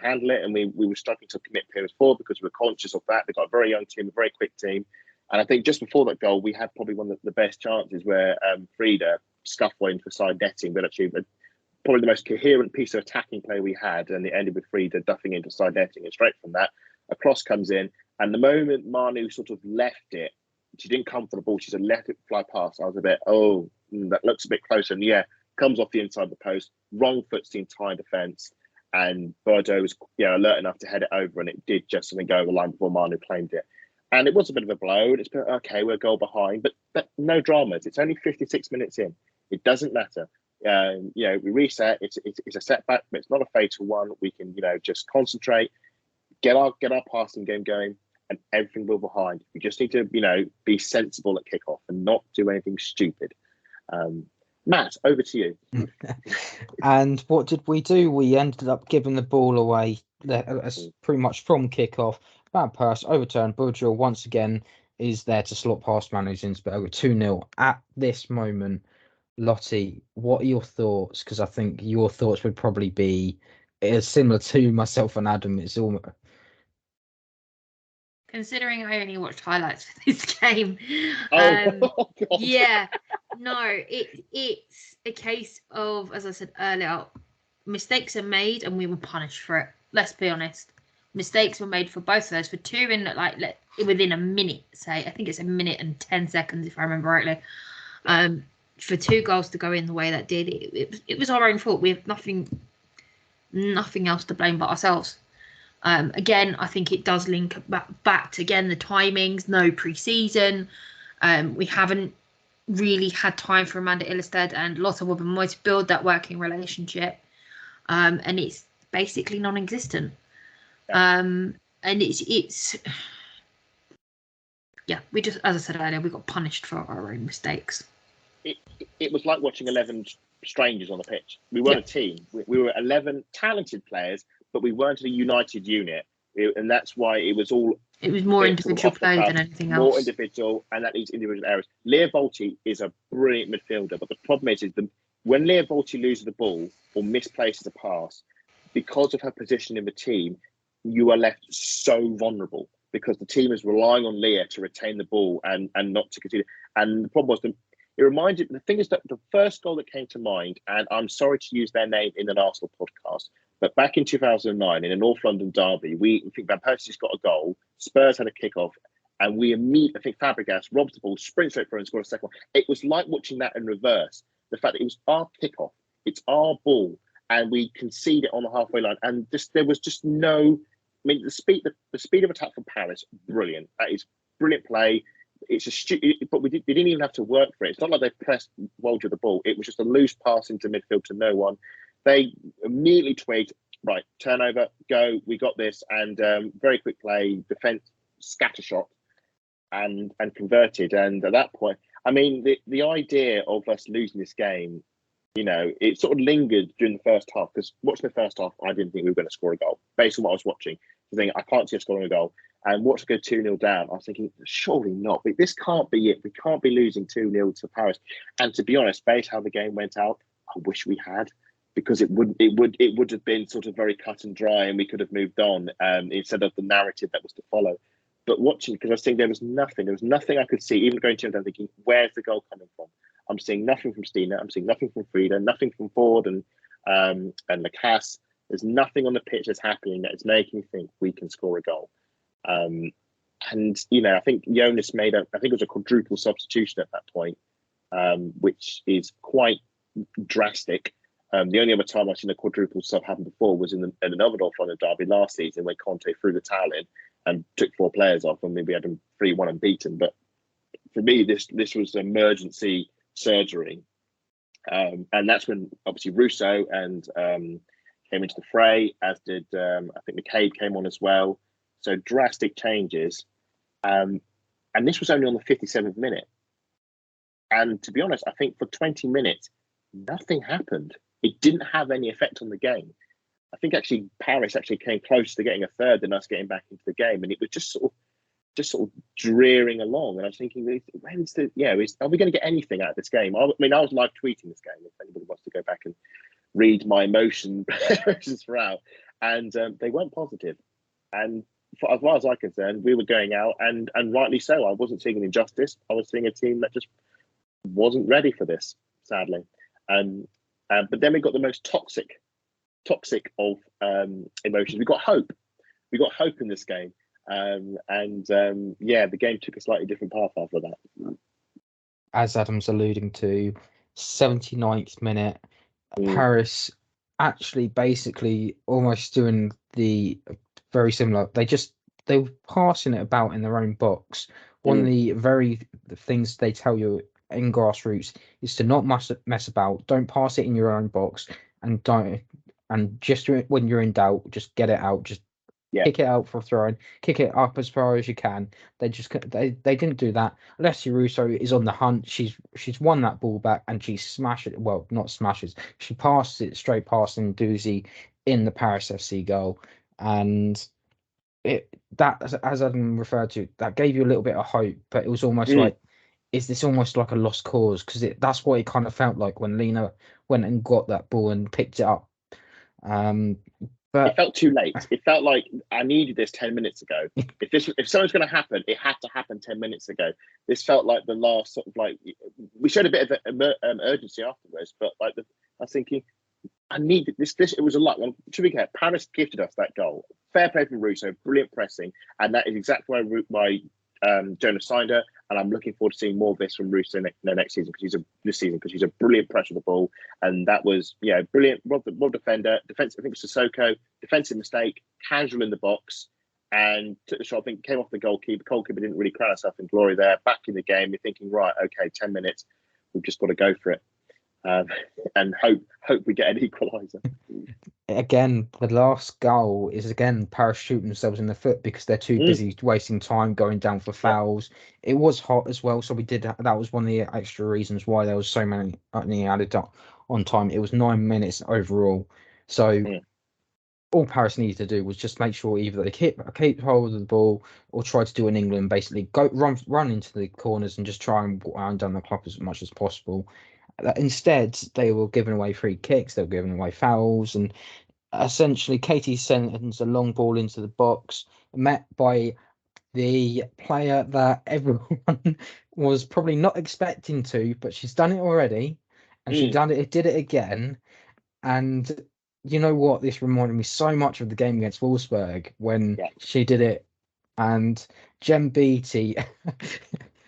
[SPEAKER 5] handle it, and we were struggling to commit periods forward because we were conscious of that. They've got a very young team, a very quick team. And I think just before that goal, we had probably one of the best chances where Frida scuffed one into side netting, but actually probably the most coherent piece of attacking play we had, and it ended with Frida duffing into side netting. And straight from that, a cross comes in, and the moment Manu sort of left it, she didn't come for the ball, she just let it fly past. I was a bit, that looks a bit closer. And yeah, comes off the inside of the post, wrong foots the entire defence, and Bordeaux was alert enough to head it over, and it did just something go over the line before Manu claimed it. And it was a bit of a blow, and it's been, okay, we're a goal behind, but no dramas. It's only 56 minutes in. It doesn't matter. We reset. It's a setback, but it's not a fatal one. We can, just concentrate, get our passing game going, and everything will be behind. We just need to, be sensible at kickoff and not do anything stupid. Matt, over to you.
[SPEAKER 3] And what did we do? We ended up giving the ball away pretty much from kickoff. Bad pass, overturned. Boudreau once again is there to slot past Manu Zinsberger. 2-0 at this moment. Lottie, what are your thoughts? Because I think your thoughts would probably be similar to myself and Adam. It's almost...
[SPEAKER 4] Considering I only watched highlights for this game, yeah, no, it's a case of, as I said earlier, mistakes are made and we were punished for it. Let's be honest. Mistakes were made for both of those, for two in within a minute, say. I think it's 1 minute and 10 seconds, if I remember rightly. For 2 goals to go in the way that did, it was our own fault. We have nothing else to blame but ourselves. Again, I think it does link back to, again, the timings, no pre-season. We haven't really had time for Amanda Illerstead and Lotta Wubben-Moy to build that working relationship. And it's basically non-existent. And it's we just, as I said earlier, we got punished for our own mistakes.
[SPEAKER 5] It was like watching 11 strangers on the pitch. We weren't a team. We were 11 talented players, but we weren't a united unit. And that's why it was more
[SPEAKER 4] individual play than anything else.
[SPEAKER 5] More individual, and that leads individual errors. Leah Volti is a brilliant midfielder, but the problem is when Leah Volti loses the ball or misplaces a pass, because of her position in the team, you are left so vulnerable because the team is relying on Leah to retain the ball and not to concede. And the problem was the thing is that the first goal that came to mind, and I'm sorry to use their name in an Arsenal podcast, but back in 2009 in a North London derby, I think Van Persie's got a goal, Spurs had a kickoff, and we immediately, I think Fabregas robs the ball, sprints straight through and scored a second one. It was like watching that in reverse. The fact that it was our kickoff, it's our ball, and we concede it on the halfway line, and there was just no. I mean, the speed of attack from Paris, brilliant. That is brilliant play. But we didn't even have to work for it. It's not like they pressed Wolger the ball. It was just a loose pass into midfield to no one. They immediately twigged, right, turnover, go, we got this, and very quick play, defence, scatter shot, and converted. And at that point, I mean, the idea of us losing this game, it sort of lingered during the first half, because watching the first half, I didn't think we were going to score a goal based on what I was watching. I can't see us scoring a goal. And watching go 2-0 down, I was thinking, surely not. This can't be it. We can't be losing 2-0 to Paris. And to be honest, based how the game went out, I wish we had, because it would have been sort of very cut and dry, and we could have moved on instead of the narrative that was to follow. But watching, because I was thinking there was nothing I could see, even going to them thinking, where's the goal coming from? I'm seeing nothing from Stina. I'm seeing nothing from Frida, nothing from Ford and Lacasse. There's nothing on the pitch that's happening that is making me think we can score a goal. And I think Jonas made I think it was a quadruple substitution at that point, which is quite drastic. The only other time I've seen a quadruple sub happen before was in another North London derby last season when Conte threw the towel in and took 4 players off, and maybe had them 3-1 unbeaten. But for me, this was emergency surgery, and that's when obviously Russo and came into the fray, as did I think McCabe came on as well. So drastic changes. And this was only on the 57th minute. And to be honest, I think for 20 minutes, nothing happened. It didn't have any effect on the game. I think actually Paris actually came close to getting a third than us getting back into the game. And it was just sort of drearing along. And I was thinking, are we going to get anything out of this game? I mean, I was live tweeting this game, if anybody wants to go back and read my emotions throughout. And they weren't positive. And as far as I'm concerned, we were going out, and rightly so. I wasn't seeing an injustice. I was seeing a team that just wasn't ready for this, sadly. But then we got the most toxic of emotions. We got hope. We got hope in this game. The game took a slightly different path after that.
[SPEAKER 3] As Adam's alluding to, 79th minute, Paris actually basically almost doing the very similar. They were passing it about in their own box. One of the things they tell you in grassroots is to not mess about. Don't pass it in your own box, and just when you're in doubt, just get it out. Just kick it out for throwing, kick it up as far as you can. They didn't do that. Alessia Russo is on the hunt. She's won that ball back, and she smashed it. Well, not smashes. She passed it straight past Ndouzi in the Paris FC goal, and that, as Adam referred to, that gave you a little bit of hope. But it was almost like, is this almost like a lost cause? Because that's what it kind of felt like when Lena went and got that ball and picked it up. But
[SPEAKER 5] it felt too late. It felt like I needed this 10 minutes ago. If something's going to happen, it had to happen 10 minutes ago. This felt like the last sort of like, we showed a bit of urgency afterwards, but like I was thinking, I needed this. It was a lot. Well, to be fair, Paris gifted us that goal. Fair play from Russo, brilliant pressing, and that is exactly why Jonas signed her. And I'm looking forward to seeing more of this from Russo next season, because she's a brilliant pressure of the ball, and that was brilliant. Rob defender, defense. I think it was Sissoko, defensive mistake, casual in the box, and took the shot. I think came off the goalkeeper. Goalkeeper didn't really crown herself in glory there. Back in the game, you're thinking, right, okay, 10 minutes, we've just got to go for it. And hope we get an equaliser.
[SPEAKER 3] Again, the last goal is again Paris shooting themselves in the foot because they're too busy wasting time going down for fouls. It was hot as well, so that was one of the extra reasons why there was so many added on time. It was 9 minutes overall, so all Paris needed to do was just make sure either they keep hold of the ball or try to do in England, basically go run into the corners and just try and wind down the clock as much as possible. Instead, they were giving away free kicks, they were giving away fouls, and essentially Katie sends a long ball into the box, met by the player that everyone was probably not expecting to, but she's done it already, and she did it again. And you know what? This reminded me so much of the game against Wolfsburg when she did it, and Jem Beattie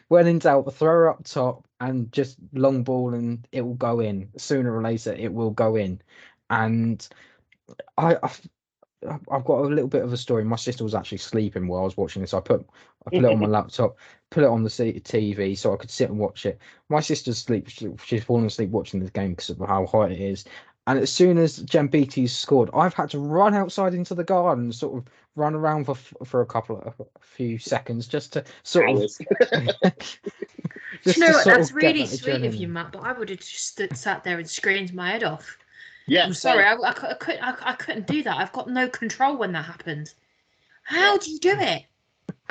[SPEAKER 3] when in doubt, throw her up top and just long ball, and it will go in. Sooner or later, it will go in. And I've got a little bit of a story. My sister was actually sleeping while I was watching this. I put it on my laptop, put it on the TV so I could sit and watch it. My sister's asleep. She's fallen asleep watching this game because of how hot it is. And as soon as Jem Beattie's scored, I've had to run outside into the garden, sort of run around for a few seconds just to sort of.
[SPEAKER 4] You know what? That's really sweet of you, Matt. But I would have just sat there and screamed my head off.
[SPEAKER 5] Yeah,
[SPEAKER 4] I'm sorry, I couldn't do that. I've got no control when that happens. How do you do it?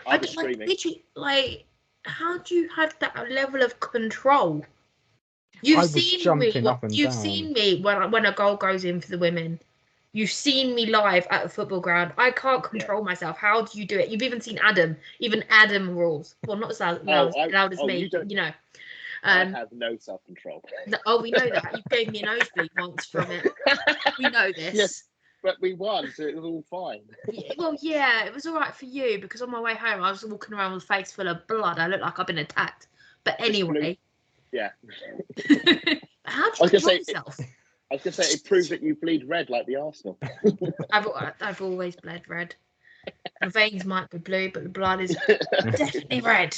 [SPEAKER 5] I was screaming.
[SPEAKER 4] Literally, how do you have that level of control? You've seen me when a goal goes in for the women. You've seen me live at a football ground. I can't control myself. How do you do it? You've even seen Adam. Even Adam rules. Well, not as loud as me. You know.
[SPEAKER 5] I have no self-control.
[SPEAKER 4] We know that. You gave me a nosebleed once from it. We know this.
[SPEAKER 5] Yes, but we won, so it was all fine.
[SPEAKER 4] Yeah, it was all right for you because on my way home I was walking around with a face full of blood. I looked like I've been attacked. But anyway.
[SPEAKER 5] Yeah.
[SPEAKER 4] How do you control yourself?
[SPEAKER 5] I was going to say, it proves that you bleed red like the Arsenal.
[SPEAKER 4] I've always bled red. My veins might be blue, but the blood is definitely red.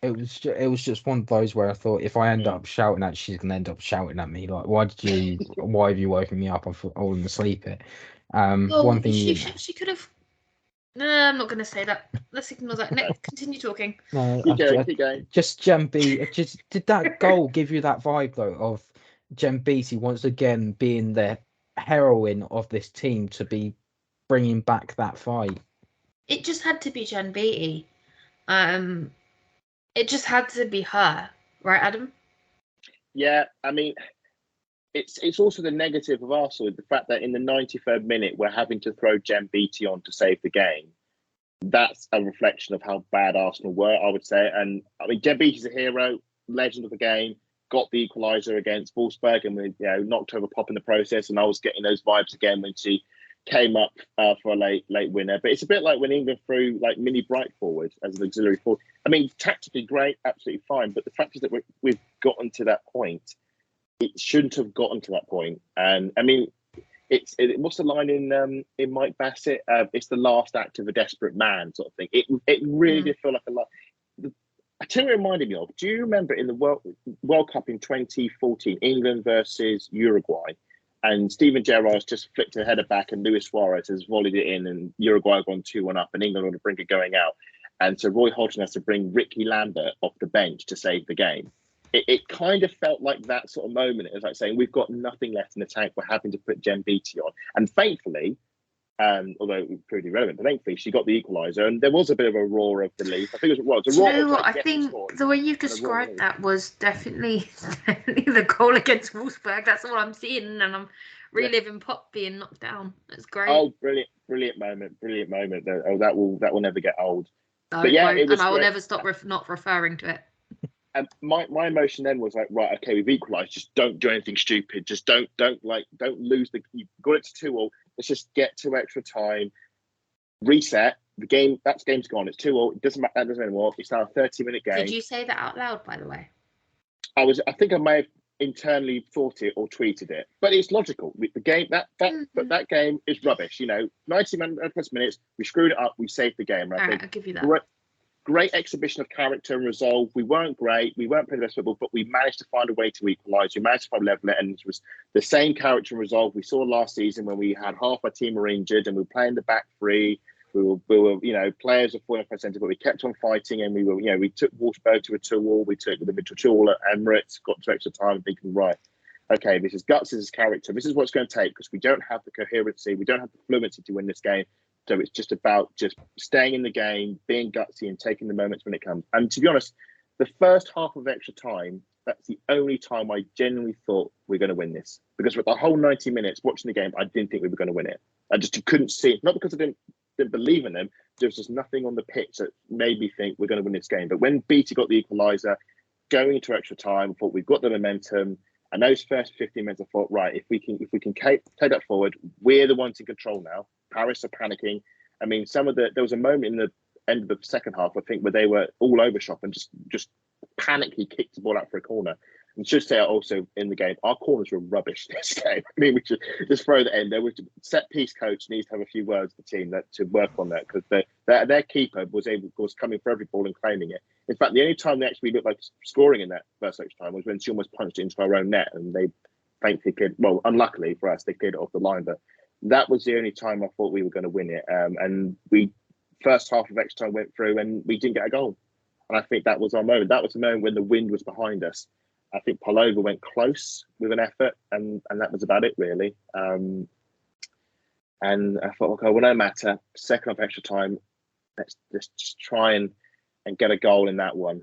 [SPEAKER 3] it was just one of those where I thought if I end up shouting at, she's gonna end up shouting at me like, why have you woken me up? I wasn't asleep. One thing
[SPEAKER 4] she could have. No, I'm not going to say that. Let's ignore that. Continue talking.
[SPEAKER 3] No,
[SPEAKER 5] Keep going.
[SPEAKER 3] Just Jem Beattie. Just did that goal give you that vibe though of Jem Beattie once again being the heroine of this team to be bringing back that fight?
[SPEAKER 4] It just had to be Jem Beattie. It just had to be her, right, Adam?
[SPEAKER 5] Yeah, I mean, it's also the negative of Arsenal, the fact that in the 93rd minute we're having to throw Jem Beattie on to save the game. That's a reflection of how bad Arsenal were, I would say. And I mean, Jem Beattie's a hero, legend of the game, got the equaliser against Wolfsburg, and we knocked over Pop in the process. And I was getting those vibes again when she came up for a late winner. But it's a bit like when England threw like Millie Bright forward as an auxiliary forward. I mean, tactically great, absolutely fine. But the fact is that we've gotten to that point. It shouldn't have gotten to that point. And I mean, what's the line in Mike Bassett? It's the last act of a desperate man, sort of thing. It really did feel like a lot. I tell you, what it reminded me of. Do you remember in the World Cup in 2014, England versus Uruguay, and Steven Gerrard's just flicked a header back, and Luis Suarez has volleyed it in, and Uruguay have gone 2-1 up, and England on the brink of going out, and so Roy Hodgson has to bring Ricky Lambert off the bench to save the game. It kind of felt like that sort of moment. It was like saying, we've got nothing left in the tank. We're having to put Jem Beattie on. And thankfully, although it was pretty irrelevant, but thankfully she got the equaliser. And there was a bit of a roar of relief. I think it was a roar.
[SPEAKER 4] You know what? I think the way you've described that was definitely the goal against Wolfsburg. That's all I'm seeing. And I'm reliving Pop being knocked down. That's great.
[SPEAKER 5] Oh, brilliant moment. Oh, that will never get old.
[SPEAKER 4] No,
[SPEAKER 5] but yeah,
[SPEAKER 4] and I will never stop not referring to it.
[SPEAKER 5] And my emotion then was like, right, okay, we've equalised. Just don't do anything stupid. Just don't lose the. You got it to 2-2. Let's just get to extra time, reset the game. That game's gone. It's 2-2. It doesn't matter. That doesn't anymore. It's now a 30-minute game.
[SPEAKER 4] Did you say that out loud, by the way?
[SPEAKER 5] I think I may have internally thought it or tweeted it, but it's logical. The game that game is rubbish. 90 minutes. We screwed it up. We saved the game.
[SPEAKER 4] All right, I'll give you that.
[SPEAKER 5] Great exhibition of character and resolve. We weren't great. We weren't playing the best football, but we managed to find a way to equalise. We managed to find level it, and it was the same character and resolve we saw last season when we had half our team were injured and we were playing the back three. We were players were falling off centre, but we kept on fighting, and we took Wolfsburg to a 2-2. We took the middle 2-2 at Emirates, got to extra time, thinking, right, okay, this is guts, this is character, this is what it's going to take, because we don't have the coherency, we don't have the fluency to win this game. So it's just about just staying in the game, being gutsy, and taking the moments when it comes. And to be honest, the first half of extra time, that's the only time I genuinely thought we're going to win this. Because for the whole 90 minutes watching the game, I didn't think we were going to win it. I just couldn't see it. Not because I didn't believe in them. There was just nothing on the pitch that made me think we're going to win this game. But when Beattie got the equaliser, going into extra time, I thought we've got the momentum. And those first 15 minutes, I thought, right, if we can take that forward, we're the ones in control now. Paris are panicking. I mean, there was a moment in the end of the second half, I think, where they were all over shop and just panically kicked the ball out for a corner. And should say also in the game, our corners were rubbish this game. I mean, we should just throw the end. There was set piece coach needs to have a few words with the team to work on that, because their keeper was coming for every ball and claiming it. In fact, the only time they actually looked like scoring in that first extra time was when she almost punched it into our own net, and they thankfully unluckily for us, they cleared it off the line. But that was the only time I thought we were going to win it. And we first half of extra time went through and we didn't get a goal. And I think that was our moment. That was the moment when the wind was behind us. I think Palova went close with an effort, and that was about it, really. And I thought, okay, well, no matter. Second half extra time, let's just try and get a goal in that one.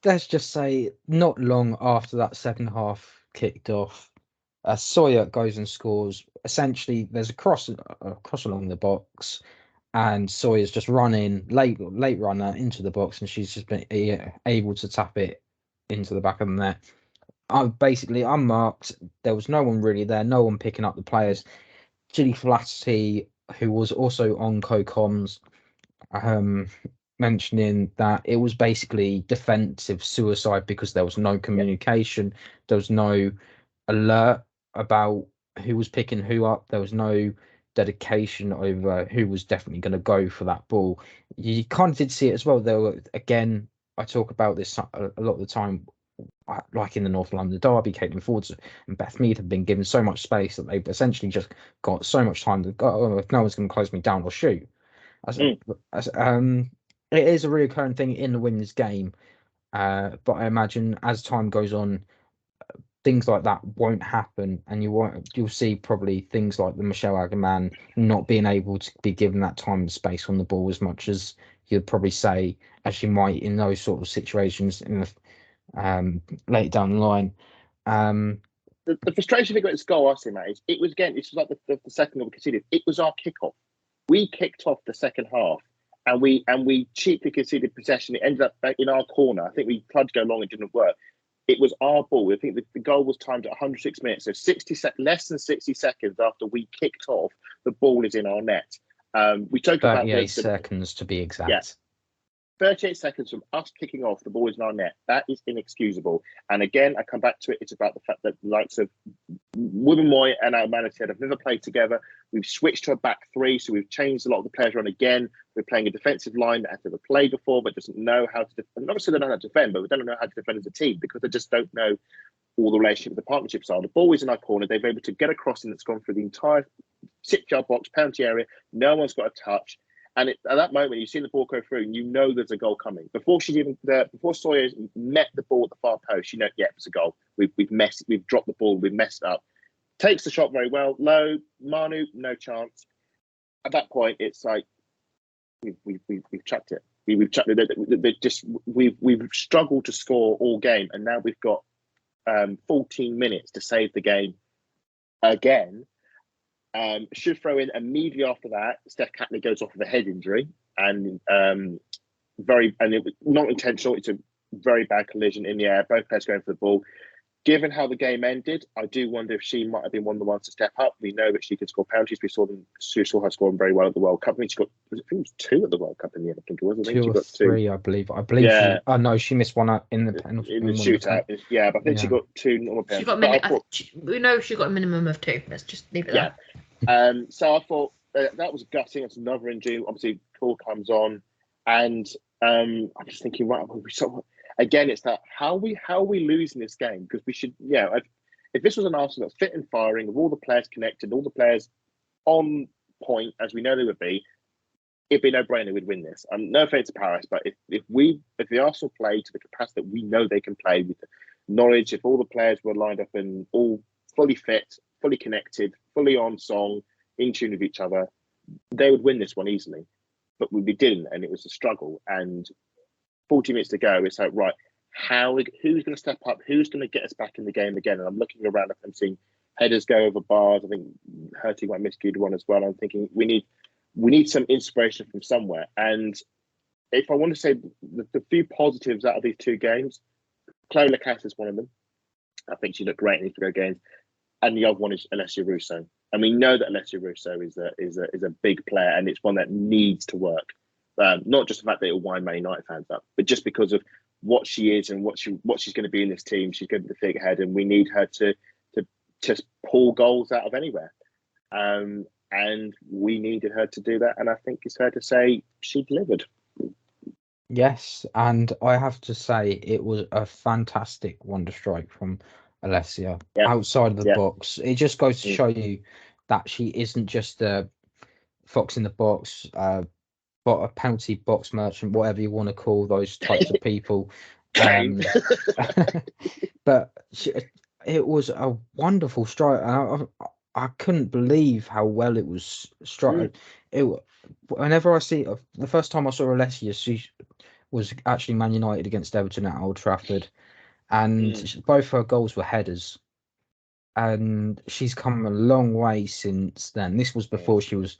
[SPEAKER 3] Let's just say not long after that second half kicked off, Sawyer goes and scores. Essentially, there's a cross along the box, and Sawyer's just running late runner into the box, and she's just been able to tap it into the back of the net. I'm basically unmarked. There was no one really there, no one picking up the players. Gilly Flaherty, who was also on co-coms, mentioning that it was basically defensive suicide because there was no communication, there was no alert about who was picking who up, there was no dedication over who was definitely going to go for that ball. You kind of did see it as well, though. Again, I talk about this a lot of the time, like in the North London derby, Caitlin Ford and Beth Mead have been given so much space that they've essentially just got so much time to go. Oh, if no one's going to close me down, I'll shoot. It is a reoccurring thing in the women's game, but I imagine as time goes on, things like that won't happen, and you'll see probably things like the Michelle Agaman not being able to be given that time and space on the ball as much as you'd probably say as you might in those sort of situations in the later down the line.
[SPEAKER 5] The frustration thing with this goal, I see, Matt, is it was again. This was like the second goal we conceded. It was our kickoff. We kicked off the second half, and we cheaply conceded possession. It ended up back in our corner. I think we tried to go long, it didn't work. It was our ball. I think the goal was timed at 106 minutes, so less than 60 seconds after we kicked off, the ball is in our net. We talk about
[SPEAKER 3] 38 seconds to be exact.
[SPEAKER 5] Yeah, 38 seconds from us kicking off, the ball is in our net. That is inexcusable. And again, I come back to it. It's about the fact that the likes of Women Moy and our manager have never played together. We've switched to a back three, so we've changed a lot of the players around again. We're playing a defensive line that has never played before, but doesn't know how to defend. Not necessarily don't know how to defend, but we don't know how to defend as a team because they just don't know all the relationship with the partnerships are. The ball is in our corner. They've been able to get a crossing that's gone through the entire 6-yard box, penalty area. No one's got a touch. And at that moment, you've seen the ball go through, and you know there's a goal coming. Before Sawyer met the ball at the far post, you know, yeah, it's a goal. We've dropped the ball, we've messed up. Takes the shot very well, low. Manu, no chance. At that point, it's like we've chucked it. We've chucked it. We've struggled to score all game, and now we've got 14 minutes to save the game again. Should throw in immediately after that. Steph Catley goes off with a head injury, and it was not intentional. It's a very bad collision in the air. Both players going for the ball. Given how the game ended, I do wonder if she might have been one of the ones to step up. We know that she can score penalties. We saw her scoring very well at the World Cup. I mean, she got, I think it was 2 at the World Cup in the end. I think it was. I think
[SPEAKER 3] Two
[SPEAKER 5] she
[SPEAKER 3] or
[SPEAKER 5] got 2.
[SPEAKER 3] 3, I believe.
[SPEAKER 5] Yeah.
[SPEAKER 3] No, she missed one in the penalty.
[SPEAKER 5] In the shootout. Yeah, but I think she got 2 normal penalties.
[SPEAKER 4] We know she got a minimum of 2. Let's just leave it there.
[SPEAKER 5] So I thought that was gutting. That's another injury. Obviously, call comes on, and I'm just thinking, right, again, it's that how are we losing this game? Because we should, if this was an Arsenal that's fit and firing, with all the players connected, all the players on point as we know they would be, it'd be no brainer we'd win this. No offense to Paris, but if the Arsenal play to the capacity that we know they can play with the knowledge, if all the players were lined up and all fully fit, fully connected, fully on song, in tune with each other, they would win this one easily. But we didn't, and it was a struggle. And 40 minutes to go, it's like, right, who's going to step up? Who's going to get us back in the game again? And I'm looking around and seeing headers go over bars. I think Hurty might miscued one as well. I'm thinking we need some inspiration from somewhere. And if I want to say the few positives out of these 2 games, Chloe Lacasse is one of them. I think she looked great in these 2 games. And the other one is Alessia Russo. And we know that Alessia Russo is a big player, and it's one that needs to work. Not just the fact that it'll wind Man United fans up, but just because of what she is and what she's going to be in this team. She's going to be the figurehead, and we need her to just pull goals out of anywhere. And we needed her to do that, and I think it's fair to say she delivered.
[SPEAKER 3] Yes, and I have to say it was a fantastic wonder strike from Alessia outside of the box. It just goes to show you that she isn't just a fox in the box, but a penalty box merchant, whatever you want to call those types of people. But it was a wonderful strike. I couldn't believe how well it was struck. Whenever I see the first time I saw Alessia, she was actually Man United against Everton at Old Trafford, and both her goals were headers. And she's come a long way since then. This was before she was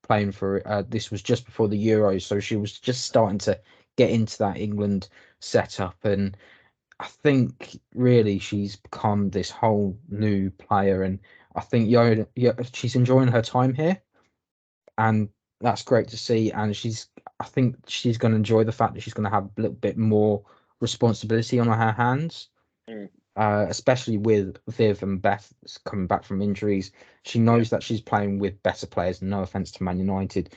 [SPEAKER 3] playing for. This was just before the Euros, so she was just starting to get into that England setup. And I think really she's become this whole new player, and I think she's enjoying her time here, and that's great to see. And I think she's going to enjoy the fact that she's going to have a little bit more responsibility on her hands. especially with Viv and Beth coming back from injuries. She knows that she's playing with better players. No offense to Man United,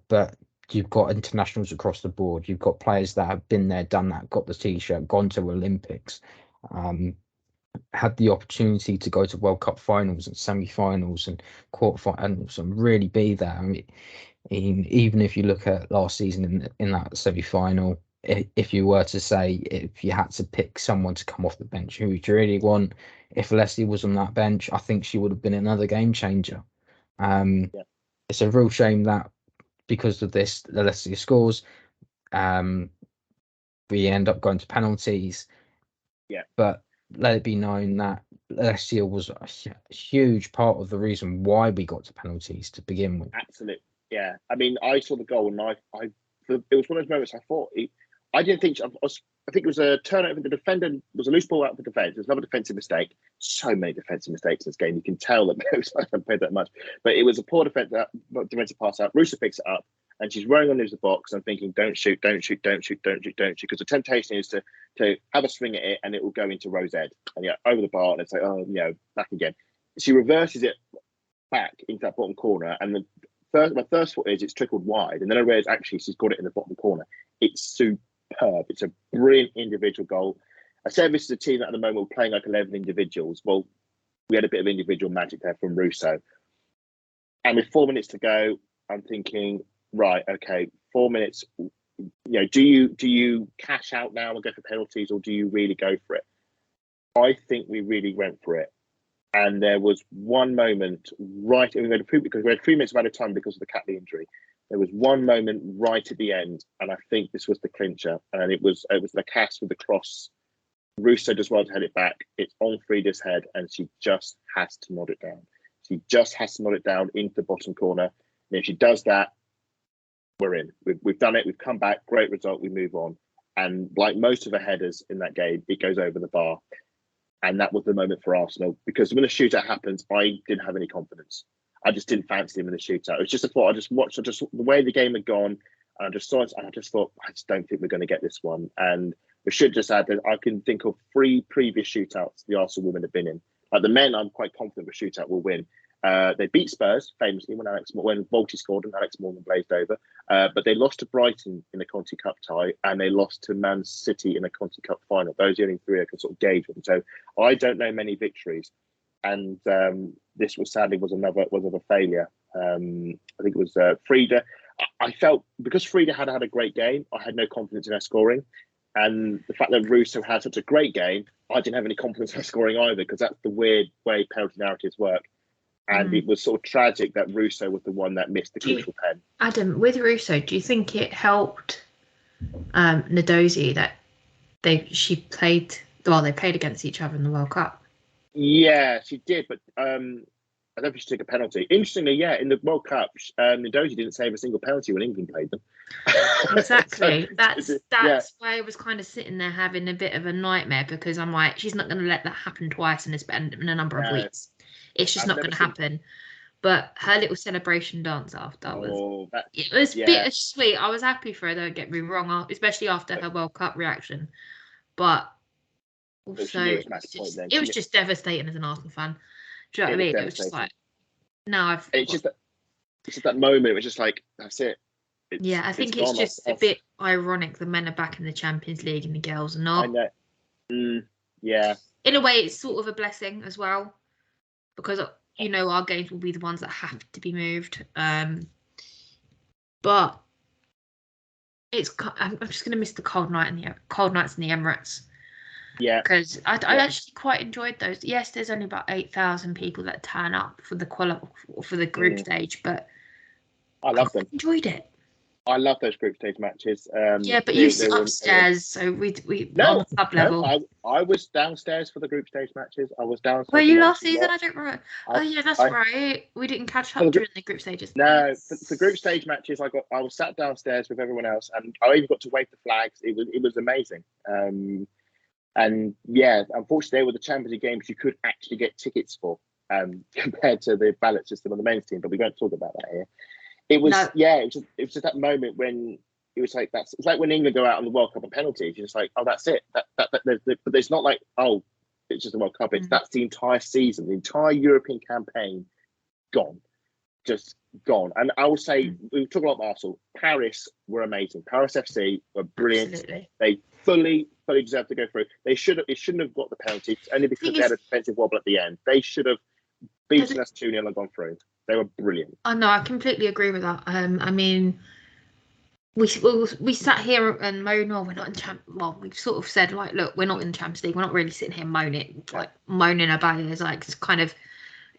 [SPEAKER 3] but you've got internationals across the board. You've got players that have been there, done that, got the T-shirt, gone to Olympics, had the opportunity to go to World Cup finals and semi-finals and quarterfinals and really be there. I mean, even if you look at last season in that semi-final, if you were to say, if you had to pick someone to come off the bench, who would you really want? If Leslie was on that bench, I think she would have been another game changer. It's a real shame that because of this, the Leslie scores, we end up going to penalties.
[SPEAKER 5] Yeah.
[SPEAKER 3] But let it be known that Leslie was a huge part of the reason why we got to penalties to begin with.
[SPEAKER 5] Absolutely. Yeah. I mean, I saw the goal and it was one of those moments I thought, I didn't think, I think it was a turnover. The defender was a loose ball out of the defence. It was another defensive mistake. So many defensive mistakes in this game. You can tell that I haven't played that much. But it was a poor defensive pass out. Russo picks it up and she's running under the box. I'm thinking, don't shoot. Because the temptation is to have a swing at it and it will go into Rose Ed. And over the bar and it's like, back again. She reverses it back into that bottom corner. And my first thought is it's trickled wide. And then I realised actually she's got it in the bottom corner. It's superb. It's a brilliant individual goal. I said this is a team that at the moment we're playing like 11 individuals. Well, we had a bit of individual magic there from Russo. And with 4 minutes to go, I'm thinking, right, okay, 4 minutes. Do you cash out now and go for penalties, or do you really go for it? I think we really went for it. And there was one moment because we had 3 minutes of added time because of the Catley injury. There was one moment right at the end, and I think this was the clincher. And it was the cast with the cross. Russo does well to head it back. It's on Frida's head, and she just has to nod it down. She just has to nod it down into the bottom corner. And if she does that, we're in. We've done it. We've come back. Great result. We move on. And like most of the headers in that game, it goes over the bar. And that was the moment for Arsenal, because when a shootout happens, I didn't have any confidence. I just didn't fancy him in the shootout. It was just a thought. I just watched the way the game had gone. And I just thought, I just don't think we're going to get this one. And we should just add that I can think of 3 previous shootouts the Arsenal women have been in. Like the men, I'm quite confident the shootout will win. They beat Spurs famously when Volti scored and Alex Morgan blazed over. But they lost to Brighton in the Conti Cup tie, and they lost to Man City in the Conti Cup final. Those are the only 3 I can sort of gauge with. So I don't know many victories, and this was sadly another failure. I think it was Frida. I felt because Frida had a great game, I had no confidence in her scoring. And the fact that Russo had such a great game, I didn't have any confidence in her scoring either, because that's the weird way penalty narratives work. And it was sort of tragic that Russo was the one that missed the crucial pen.
[SPEAKER 4] Adam, with Russo, do you think it helped Ndozi that they played against each other in the World Cup?
[SPEAKER 5] Yeah, she did, but I don't think she took a penalty. Interestingly, yeah, in the World Cup, Ndozi didn't save a single penalty when England played them.
[SPEAKER 4] Exactly. That's why I was kind of sitting there having a bit of a nightmare, because I'm like, she's not going to let that happen twice in a number of weeks. It's just not going to happen. But her little celebration dance after was bittersweet. I was happy for her, don't get me wrong, especially after her World Cup reaction. But also, it was just devastating as an Arsenal fan. Do you know what I mean? It was just like, it's
[SPEAKER 5] just that moment. It was just like, that's it.
[SPEAKER 4] I think it's just a bit ironic. The men are back in the Champions League and the girls are not.
[SPEAKER 5] I know. Yeah.
[SPEAKER 4] In a way, it's sort of a blessing as well, because our games will be the ones that have to be moved. But I'm just going to miss the cold nights in the Emirates.
[SPEAKER 5] Yeah,
[SPEAKER 4] because I actually quite enjoyed those. Yes, there's only about 8,000 people that turn up for the group stage, but
[SPEAKER 5] I love them.
[SPEAKER 4] Enjoyed it.
[SPEAKER 5] I love those group stage matches.
[SPEAKER 4] But you sit upstairs, so we on the club level.
[SPEAKER 5] I was downstairs for the group stage matches. I was downstairs.
[SPEAKER 4] Were you last season? I don't remember. That's right. We didn't catch up during the group stages.
[SPEAKER 5] No, for group stage matches, I was sat downstairs with everyone else, and I even got to wave the flags. It was amazing. And yeah, unfortunately, they were the Champions League games you could actually get tickets for, compared to the ballot system on the men's team. But we won't talk about that here. It was just that moment when it was like it's like when England go out on the World Cup on penalties. You're just like, oh, that's it. But there's not like, oh, it's just the World Cup. That's the entire season, the entire European campaign gone. Just gone. And I would say, we talk a lot about Arsenal. Paris were amazing. Paris FC were brilliant.
[SPEAKER 4] Absolutely.
[SPEAKER 5] They fully deserved to go through. It shouldn't have got the penalty, only because they had a defensive wobble at the end. They should have beaten us 2-0 and gone through. They were brilliant.
[SPEAKER 4] I know, I completely agree with that. I mean, we sat here and moan, we're not in well, we've sort of said, like, look, we're not in the Champions League. We're not really sitting here moaning about it. It's like, it's kind of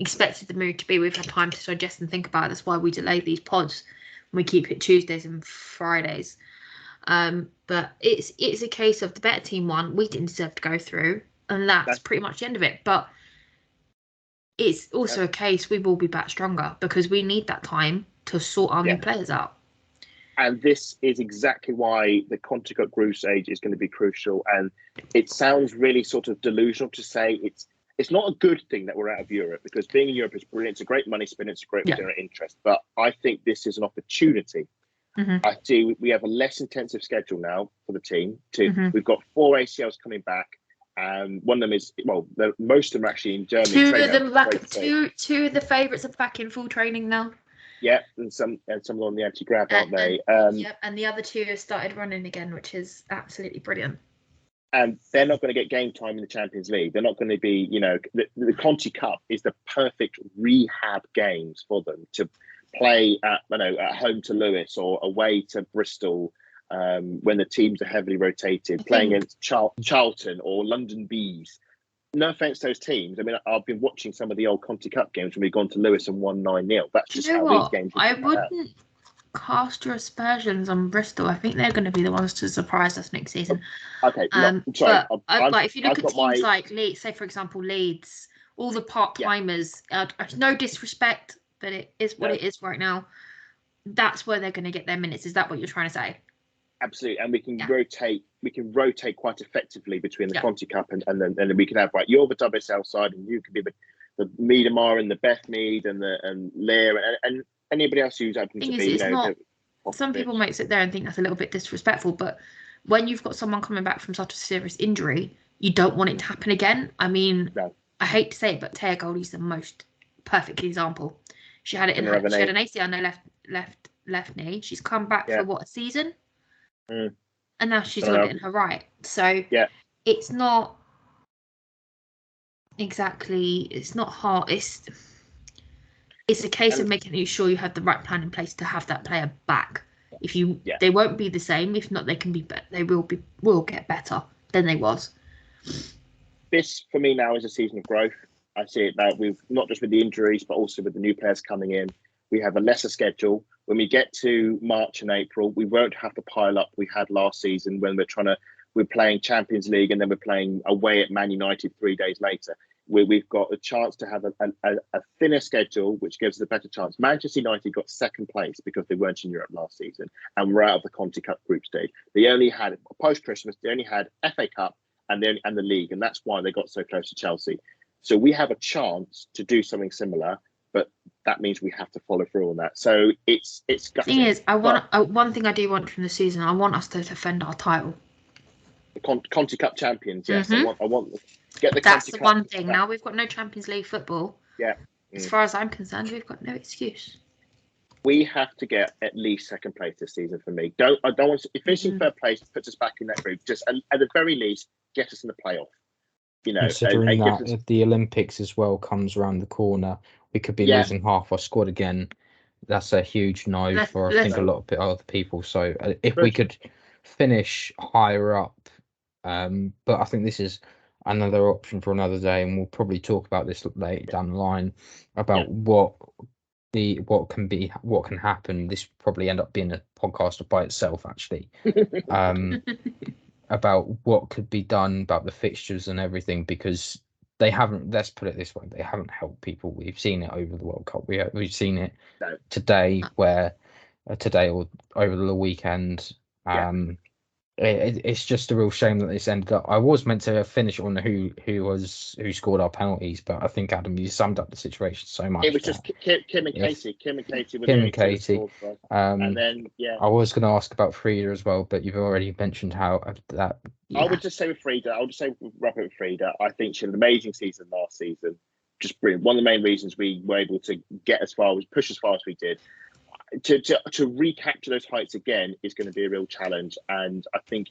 [SPEAKER 4] expected the mood to be. We've had time to digest and think about it. That's why we delay these pods. We keep it Tuesdays and Fridays. But it's a case of the better team won. We didn't deserve to go through, and that's pretty much the end of it. But it's also a case we will be back stronger because we need that time to sort our new players out.
[SPEAKER 5] And this is exactly why the Conti Cup group stage is going to be crucial. And it sounds really sort of delusional to say it's not a good thing that we're out of Europe, because being in Europe is brilliant. It's a great money spin. It's a great return of interest. But I think this is an opportunity. I see we have a less intensive schedule now for the team. We've got 4 ACLs coming back. One of them is, most of them are actually in Germany.
[SPEAKER 4] Two of them back. Two of the favourites are back in full training now.
[SPEAKER 5] Yeah, and some on the anti-grav, aren't they?
[SPEAKER 4] And the other 2 have started running again, which is absolutely brilliant.
[SPEAKER 5] And they're not going to get game time in the Champions League. They're not going to be, the Conti Cup is the perfect rehab games for them to play at home to Lewis or away to Bristol when the teams are heavily rotated, playing against Charlton or London Bees. No offence to those teams. I mean, I've been watching some of the old Conti Cup games when we've gone to Lewis and won 9-0. That's just how these games
[SPEAKER 4] I wouldn't cast your aspersions on Bristol. I think they're going to be the ones to surprise us next season.
[SPEAKER 5] Okay, sorry.
[SPEAKER 4] But if you look at teams like Leeds, say for example Leeds, all the part-timers, no disrespect, but it is what it is right now. That's where they're going to get their minutes. Is that what you're trying to say?
[SPEAKER 5] Absolutely, and we can rotate. We can rotate quite effectively between the Conti Cup and then we can have you're the WSL side, and you can be the Miedemar and the Beth Mead and Lear and anybody else who's open to be.
[SPEAKER 4] Some people might sit there and think that's a little bit disrespectful, but when you've got someone coming back from such a serious injury, you don't want it to happen again. I mean, I hate to say it, but Taya Goldie's the most perfect example. She had it she had an ACL on her left knee. She's come back for a season? And now she's got it in her right. So it's not exactly, it's not hard. It's a case of making sure you have the right plan in place to have that player back. If you, they won't be the same. If not, they can be. They will get better than they was.
[SPEAKER 5] This for me now is a season of growth. I see it now. We've not just with the injuries, but also with the new players coming in. We have a lesser schedule. When we get to March and April, we won't have the pile up we had last season when we're playing Champions League and then we're playing away at Man United 3 days later. We've got a chance to have a thinner schedule, which gives us a better chance. Manchester United got second place because they weren't in Europe last season and were out of the Conti Cup group stage. They only had, post-Christmas, they only had FA Cup and the league, and that's why they got so close to Chelsea. So we have a chance to do something similar, but that means we have to follow through on that. So it's gutting.
[SPEAKER 4] Thing is, one thing I do want from the season, I want us to defend our title.
[SPEAKER 5] The Conti Cup champions, yes.
[SPEAKER 4] Mm-hmm.
[SPEAKER 5] I want to get the
[SPEAKER 4] That's
[SPEAKER 5] Conti
[SPEAKER 4] the
[SPEAKER 5] Cup
[SPEAKER 4] one thing. Now we've got no Champions League football.
[SPEAKER 5] Yeah.
[SPEAKER 4] As far as I'm concerned, we've got no excuse.
[SPEAKER 5] We have to get at least second place this season for me. I don't want to, if finishing third place puts us back in that group, just at the very least get us in the playoff.
[SPEAKER 3] Considering that if the Olympics as well comes around the corner, we could be losing half our squad again. That's a huge no for I think a lot of other people. So if we could finish higher up, but I think this is another option for another day, and we'll probably talk about this later down the line about what can happen. This will probably end up being a podcast by itself, actually. About what could be done about the fixtures and everything, because they haven't, let's put it this way, they haven't helped people. We've seen it over the World Cup. We've seen it today or over the weekend. It's just a real shame that this ended up. I was meant to finish on who scored our penalties, but I think, Adam, you summed up the situation so much.
[SPEAKER 5] It was just Kim and Katie. Kim and Katie. And then I
[SPEAKER 3] was going to ask about Frida as well, but you've already mentioned how that
[SPEAKER 5] I would just say with Frida, I would just say wrap it with Frida. I think she had an amazing season last season. Just brilliant. One of the main reasons we were able to push as far as we did. To recapture those heights again is going to be a real challenge. And I think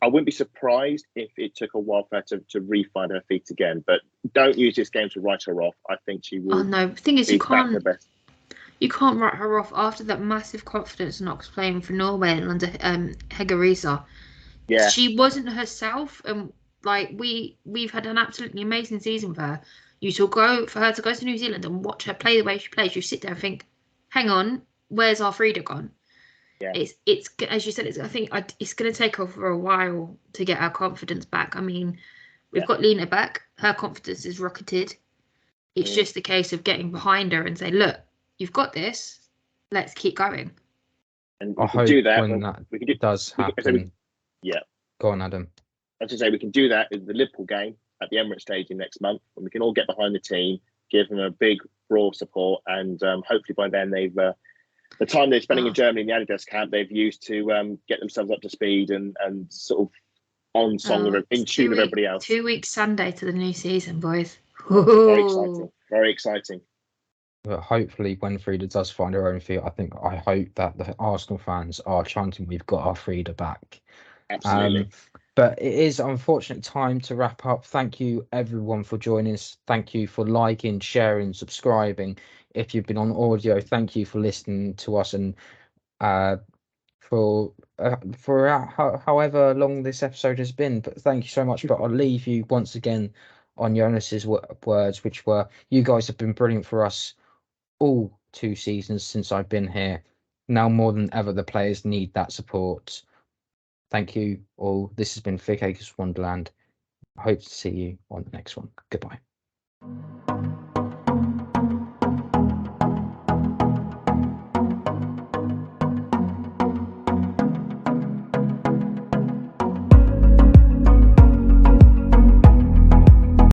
[SPEAKER 5] I wouldn't be surprised if it took a while for her to re-find her feet again. But don't use this game to write her off. I think she will.
[SPEAKER 4] Oh no, the thing is,
[SPEAKER 5] you can't
[SPEAKER 4] write her off after that massive confidence knocks playing for Norway and under Hegerisa.
[SPEAKER 5] Yeah,
[SPEAKER 4] she wasn't herself, and like we've had an absolutely amazing season with her. For her to go to New Zealand and watch her play the way she plays, you sit there and think, hang on, where's our Frida gone?
[SPEAKER 5] Yeah.
[SPEAKER 4] It's as you said, I think it's going to take her for a while to get her confidence back. I mean, we've got Lena back, her confidence is rocketed. It's just a case of getting behind her and say, look, you've got this, let's keep going.
[SPEAKER 5] And
[SPEAKER 3] I hope
[SPEAKER 5] do that
[SPEAKER 3] when that does happen.
[SPEAKER 5] Yeah.
[SPEAKER 3] Go on, Adam.
[SPEAKER 5] As I say, we can do that in the Liverpool game at the Emirates Stadium next month, and we can all get behind the team, give them a big raw support, and hopefully by then they've the time they're spending in Germany in the Adidas camp they've used to get themselves up to speed and sort of on song in tune with everybody else.
[SPEAKER 4] 2 weeks Sunday to the new season, boys.
[SPEAKER 5] Very exciting. Very exciting.
[SPEAKER 3] But hopefully, when Frida does find her own feet, I hope that the Arsenal fans are chanting, "We've got our Frida back."
[SPEAKER 5] Absolutely.
[SPEAKER 3] But it is unfortunately time to wrap up. Thank you everyone for joining us. Thank you for liking, sharing, subscribing. If you've been on audio, thank you for listening to us, and for however long this episode has been. But thank you so much. But I'll leave you once again on Jonas's words, which were, you guys have been brilliant for us all 2 seasons since I've been here. Now more than ever, the players need that support. Thank you all. This has been Vic Akers Wonderland. I hope to see you on the next one. Goodbye.